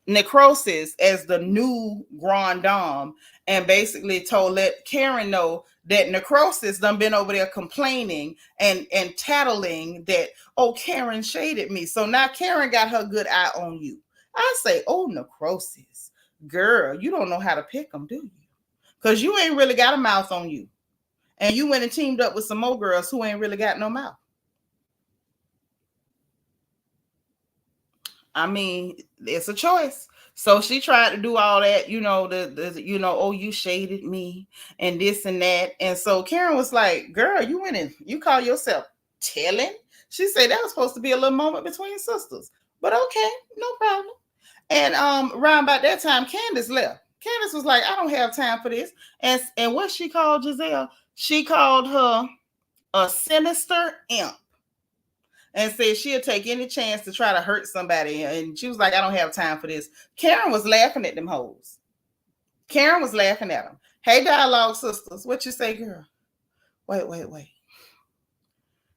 necrosis as the new grand dame, and basically let Karen know that necrosis done been over there complaining and tattling that, oh, Karen shaded me. So now Karen got her good eye on you. I say, oh, necrosis, girl, you don't know how to pick them, do you? Because you ain't really got a mouth on you. And you went and teamed up with some more girls who ain't really got no mouth. I mean, it's a choice. So she tried to do all that, oh, you shaded me and this and that. And so Karen was like, girl, you went in, you call yourself telling? She said that was supposed to be a little moment between sisters. But okay, no problem. And around about that time, Candace left. Candace was like, I don't have time for this. And what she called Gizelle, she called her a sinister imp. And said she'll take any chance to try to hurt somebody. And she was like, I don't have time for this. Karen was laughing at them hoes. Karen was laughing at them. Hey, dialogue sisters, what you say, girl? Wait.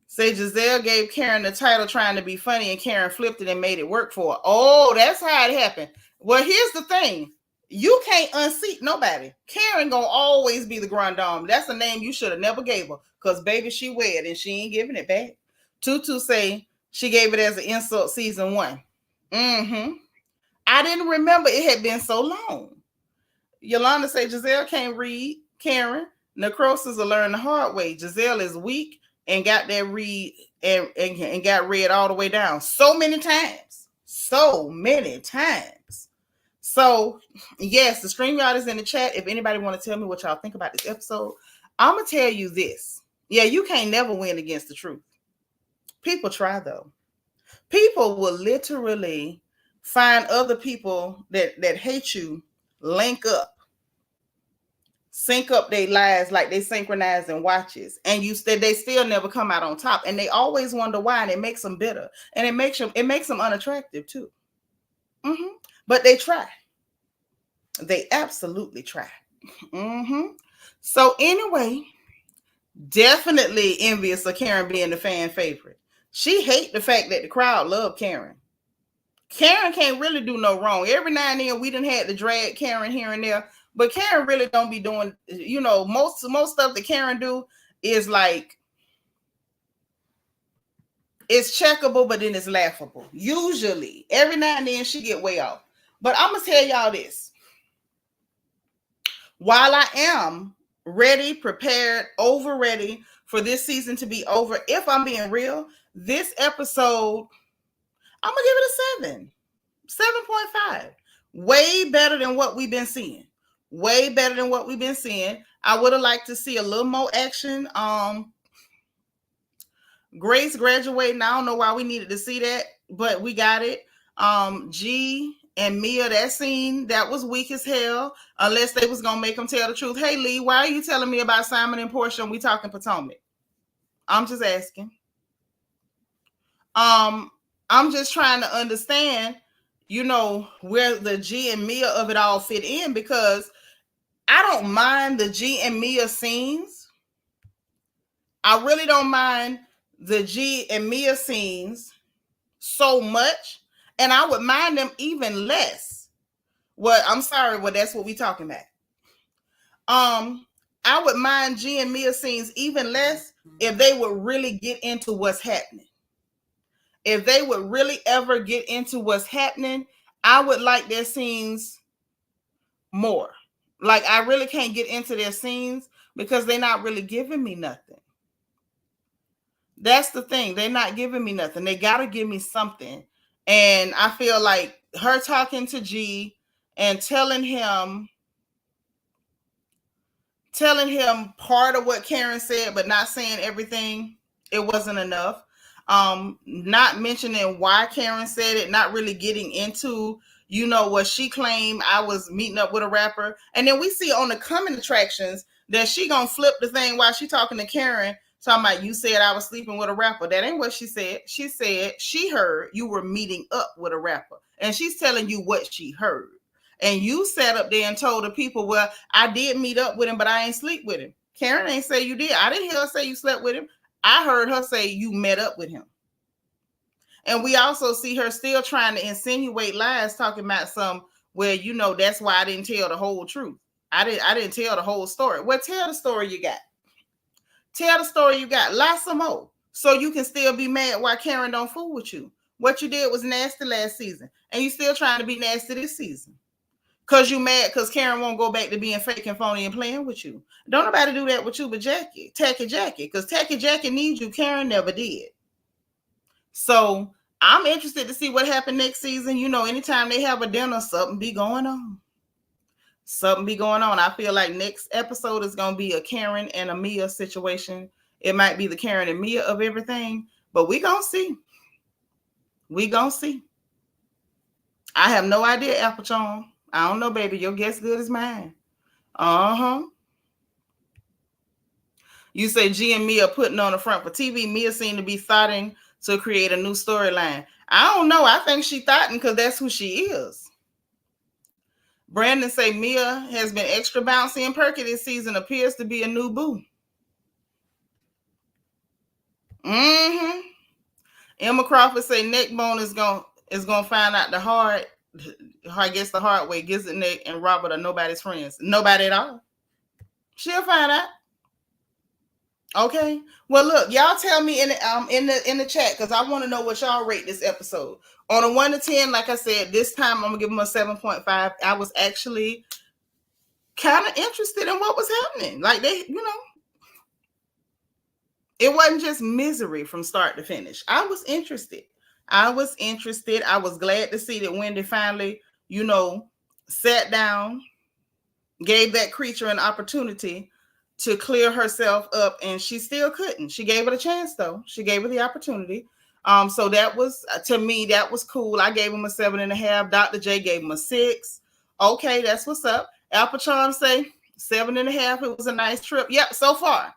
Say Gizelle gave Karen the title trying to be funny, and Karen flipped it and made it work for her. Oh, that's how it happened. Well, here's the thing. You can't unseat nobody. Karen gonna always be the grand dame. That's a name you should have never gave her. Because, baby, she wed and she ain't giving it back. Tutu say she gave it as an insult season 1. I didn't remember it had been so long. Yolanda say Gizelle can't read. Karen, necrosis will learn the hard way. Gizelle is weak and got that read and got read all the way down so many times. So, yes, the StreamYard is in the chat. If anybody want to tell me what y'all think about this episode, I'm going to tell you this. Yeah, you can't never win against the truth. People try, though. People will literally find other people that hate you, link up, sync up their lives like they synchronize in watches, and they still never come out on top. And they always wonder why, and it makes them bitter, and it makes them unattractive too. But they try. They absolutely try. So anyway, definitely envious of Karen being the fan favorite. She hate the fact that the crowd love Karen. Karen can't really do no wrong. Every now and then we done had to drag Karen here and there, but Karen really don't be doing, most stuff that Karen do is like, it's checkable, but then it's laughable. Usually, every now and then she get way off. But I'm gonna tell y'all this. While I am ready, prepared, over ready for this season to be over, if I'm being real, this episode, I'm going to give it a 7.5. Way better than what we've been seeing. I would have liked to see a little more action. Grace graduating. I don't know why we needed to see that, but we got it. G and Mia, that scene, that was weak as hell, unless they was going to make them tell the truth. Hey, Lee, why are you telling me about Simon and Portia and we talking Potomac? I'm just asking. I'm just trying to understand, where the G and Mia of it all fit in, because I don't mind the G and Mia scenes. I really don't mind the G and Mia scenes so much, and I would mind them even less. That's what we talking about. I would mind G and Mia scenes even less if they would really get into what's happening. If they would really ever get into what's happening, I would like their scenes more. Like, I really can't get into their scenes because they're not really giving me nothing. That's the thing. They're not giving me nothing. They got to give me something. And I feel like her talking to G and telling him part of what Karen said, but not saying everything, it wasn't enough. Not mentioning why Karen said it, not really getting into, what she claimed I was meeting up with a rapper. And then we see on the coming attractions that she gonna flip the thing while she talking to Karen, talking about, you said I was sleeping with a rapper. That ain't what she said. She said she heard you were meeting up with a rapper. And she's telling you what she heard. And you sat up there and told the people, well, I did meet up with him, but I ain't sleep with him. Karen ain't say you did. I didn't hear her say you slept with him. I heard her say you met up with him. And we also see her still trying to insinuate lies, talking about that's why I didn't tell the whole truth. I didn't tell the whole story. Well, tell the story you got. Tell the story you got. Lie some more. So you can still be mad why Karen don't fool with you. What you did was nasty last season. And you still trying to be nasty this season. Because you mad because Karen won't go back to being fake and phony and playing with you. Don't nobody do that with you but Jackie. Tacky Jackie. Because Tacky Jackie needs you. Karen never did. So I'm interested to see what happened next season. You know, anytime they have a dinner, something be going on. Something be going on. I feel like next episode is going to be a Karen and a Mia situation. It might be the Karen and Mia of everything, but we going to see. We going to see. I have no idea, Apple Charm. I don't know, baby. Your guess good as mine. Uh-huh. You say G and Mia putting on the front for TV. Mia seemed to be thoughting to create a new storyline. I don't know. I think she thoughting because that's who she is. Brandon say Mia has been extra bouncy and perky this season. Appears to be a new boo. Mm-hmm. Emma Crawford say Neckbone is gonna find out the hard way. Nneck and Robert are nobody's friends. Nobody at all. She'll find out. Okay. Well, look, y'all tell me in the chat because I want to know what y'all rate this episode. On a 1 to 10, like I said, this time I'm gonna give them a 7.5. I was actually kind of interested in what was happening. Like they, it wasn't just misery from start to finish. I was interested. I was glad to see that Wendy finally, sat down, gave that creature an opportunity to clear herself up, and she still couldn't. She gave it a chance, though. She gave her the opportunity. So that was, to me, that was cool. I gave him a 7.5. Dr. J gave him a 6. Okay, that's what's up. Apple Charm say 7.5. It was a nice trip. Yep, so far,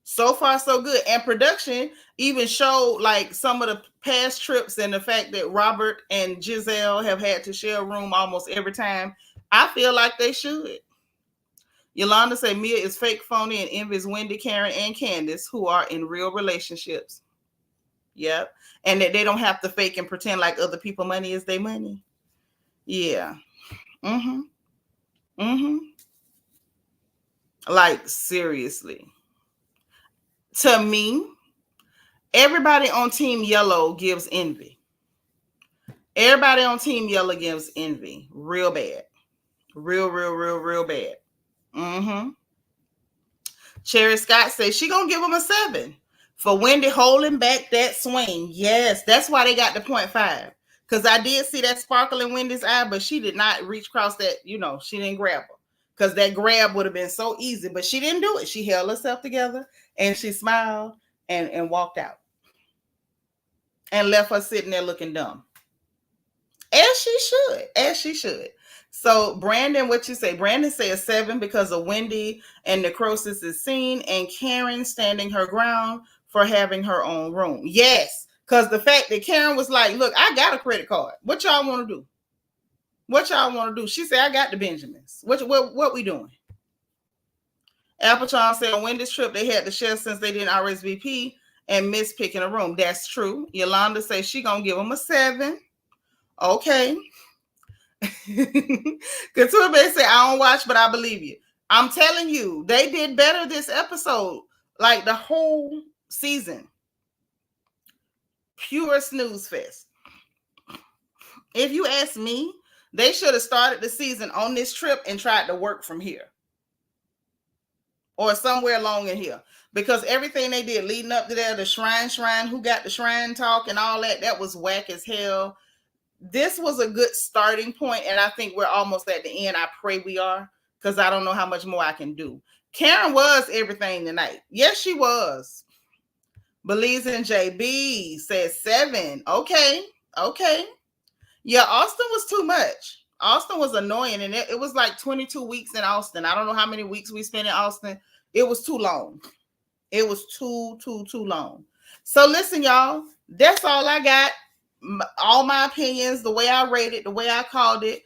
so good. And production even showed like some of the past trips and the fact that Robert and Gizelle have had to share a room almost every time. I feel like they should. Yolanda say Mia is fake, phony, and envies Wendy, Karen, and Candace, who are in real relationships. Yep. And that they don't have to fake and pretend like other people money is their money. Yeah. Like, seriously. To me, everybody on Team Yellow gives envy. Everybody on Team Yellow gives envy. Real bad. Real bad. Cherry Scott says she gonna give him a 7 for Wendy holding back that swing. Yes, that's why they got the 0.5. Because I did see that sparkle in Wendy's eye, but she did not reach across that, she didn't grab her. Because that grab would have been so easy, but she didn't do it. She held herself together and she smiled and walked out. And left her sitting there looking dumb. As she should. So Brandon, what you say? Brandon say a 7 because of Wendy and necrosis is seen, and Karen standing her ground for having her own room. Yes, because the fact that Karen was like, look, I got a credit card. What y'all want to do? She said, I got the Benjamins. What we doing? Apple Charm said on Wendy's trip, they had to share since they didn't RSVP and miss picking a room. That's true. Yolanda says she gonna give them a 7. Okay. Couture say, I don't watch, but I believe you. I'm telling you, they did better this episode. Like the whole season. Pure snooze fest. If you ask me, they should have started the season on this trip and tried to work from here. Or somewhere along in here. Because everything they did leading up to there, the shrine, who got the shrine talk and all that was whack as hell. This was a good starting point, and I think we're almost at the end. I pray we are, because I don't know how much more I can do. Karen was everything tonight. Yes, she was. Believes in JB says 7. Okay. Yeah, Austin was too much. Austin was annoying, and it was like 22 weeks in Austin. I don't know how many weeks we spent in Austin. It was too long. It was too long. So listen, y'all, that's all I got. All my opinions, the way I rated, the way I called it.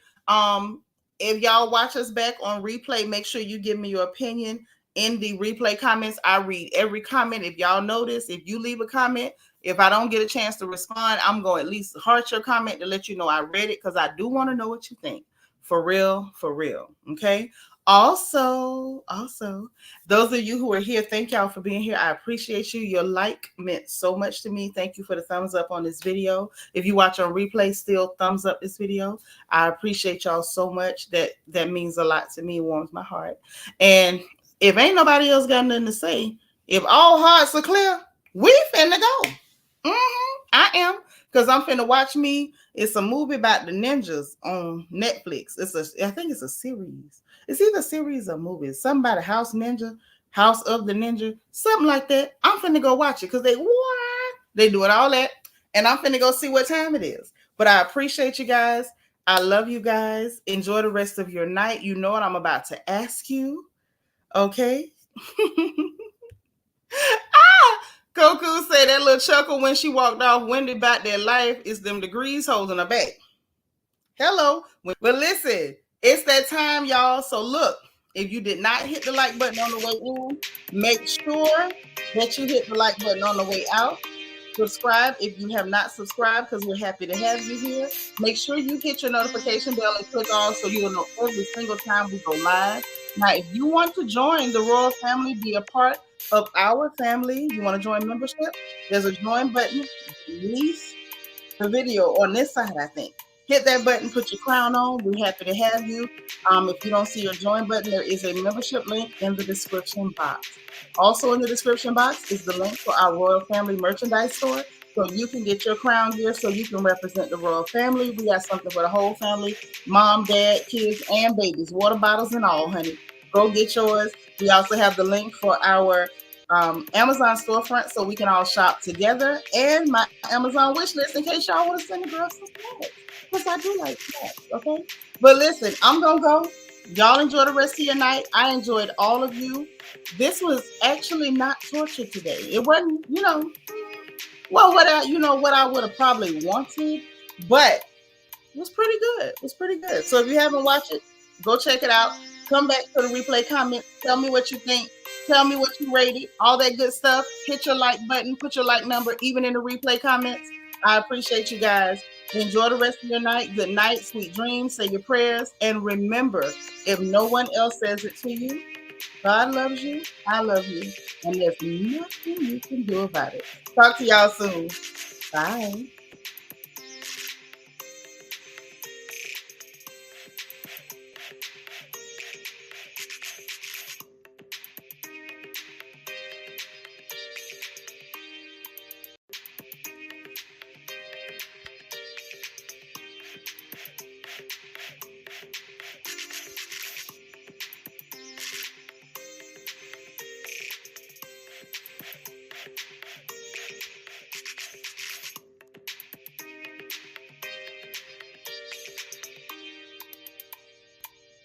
If y'all watch us back on replay, make sure you give me your opinion in the replay comments. I read every comment. If y'all notice, if you leave a comment, if I don't get a chance to respond, I'm going to at least heart your comment to let you know I read it, because I do want to know what you think. For real. Okay. Also, those of you who are here, thank y'all for being here. I appreciate you. Your like meant so much to me. Thank you for the thumbs up on this video. If you watch on replay, still thumbs up this video. I appreciate y'all so much. That means a lot to me, warms my heart. And if ain't nobody else got nothing to say, if all hearts are clear, we finna go. I am, because I'm finna watch me. It's a movie about the ninjas on Netflix. I think it's a series. It's either a series or movies. Something about a House Ninja, House of the Ninja, something like that. I'm finna go watch it because they doing all that, and I'm finna go see what time it is. But I appreciate you guys. I love you guys. Enjoy the rest of your night. You know what I'm about to ask you. Okay. Coco said that little chuckle when she walked off Wendy about their life is them degrees holding her back. Hello. But listen, it's that time, y'all. So look, if you did not hit the like button on the way in, make sure that you hit the like button on the way out. Subscribe if you have not subscribed, because we're happy to have you here. Make sure you hit your notification bell and click on so you'll know every single time we go live. Now, if you want to join the Royal Family, be a part of our family, you want to join membership, there's a join button beneath the video on this side, I think. Hit that button, put your crown on. We're happy to have you. If you don't see your join button, there is a membership link in the description box. Also in the description box is the link for our Royal Family merchandise store, so you can get your crown gear so you can represent the Royal Family. We got something for the whole family, mom, dad, kids, and babies, water bottles and all, honey. Go get yours. We also have the link for our Amazon storefront so we can all shop together, and my Amazon wish list in case y'all want to send a girl some snacks, because I do like snacks, okay? But listen, I'm gonna go. Y'all enjoy the rest of your night. I enjoyed all of you. This was actually not torture today. It wasn't, what I would have probably wanted, but it was pretty good. It was pretty good. So if you haven't watched it, go check it out. Come back to the replay comment. Tell me what you think. Tell me what you rated. All that good stuff. Hit your like button. Put your like number even in the replay comments. I appreciate you guys. Enjoy the rest of your night. Good night. Sweet dreams. Say your prayers. And remember, if no one else says it to you, God loves you. I love you. And there's nothing you can do about it. Talk to y'all soon. Bye.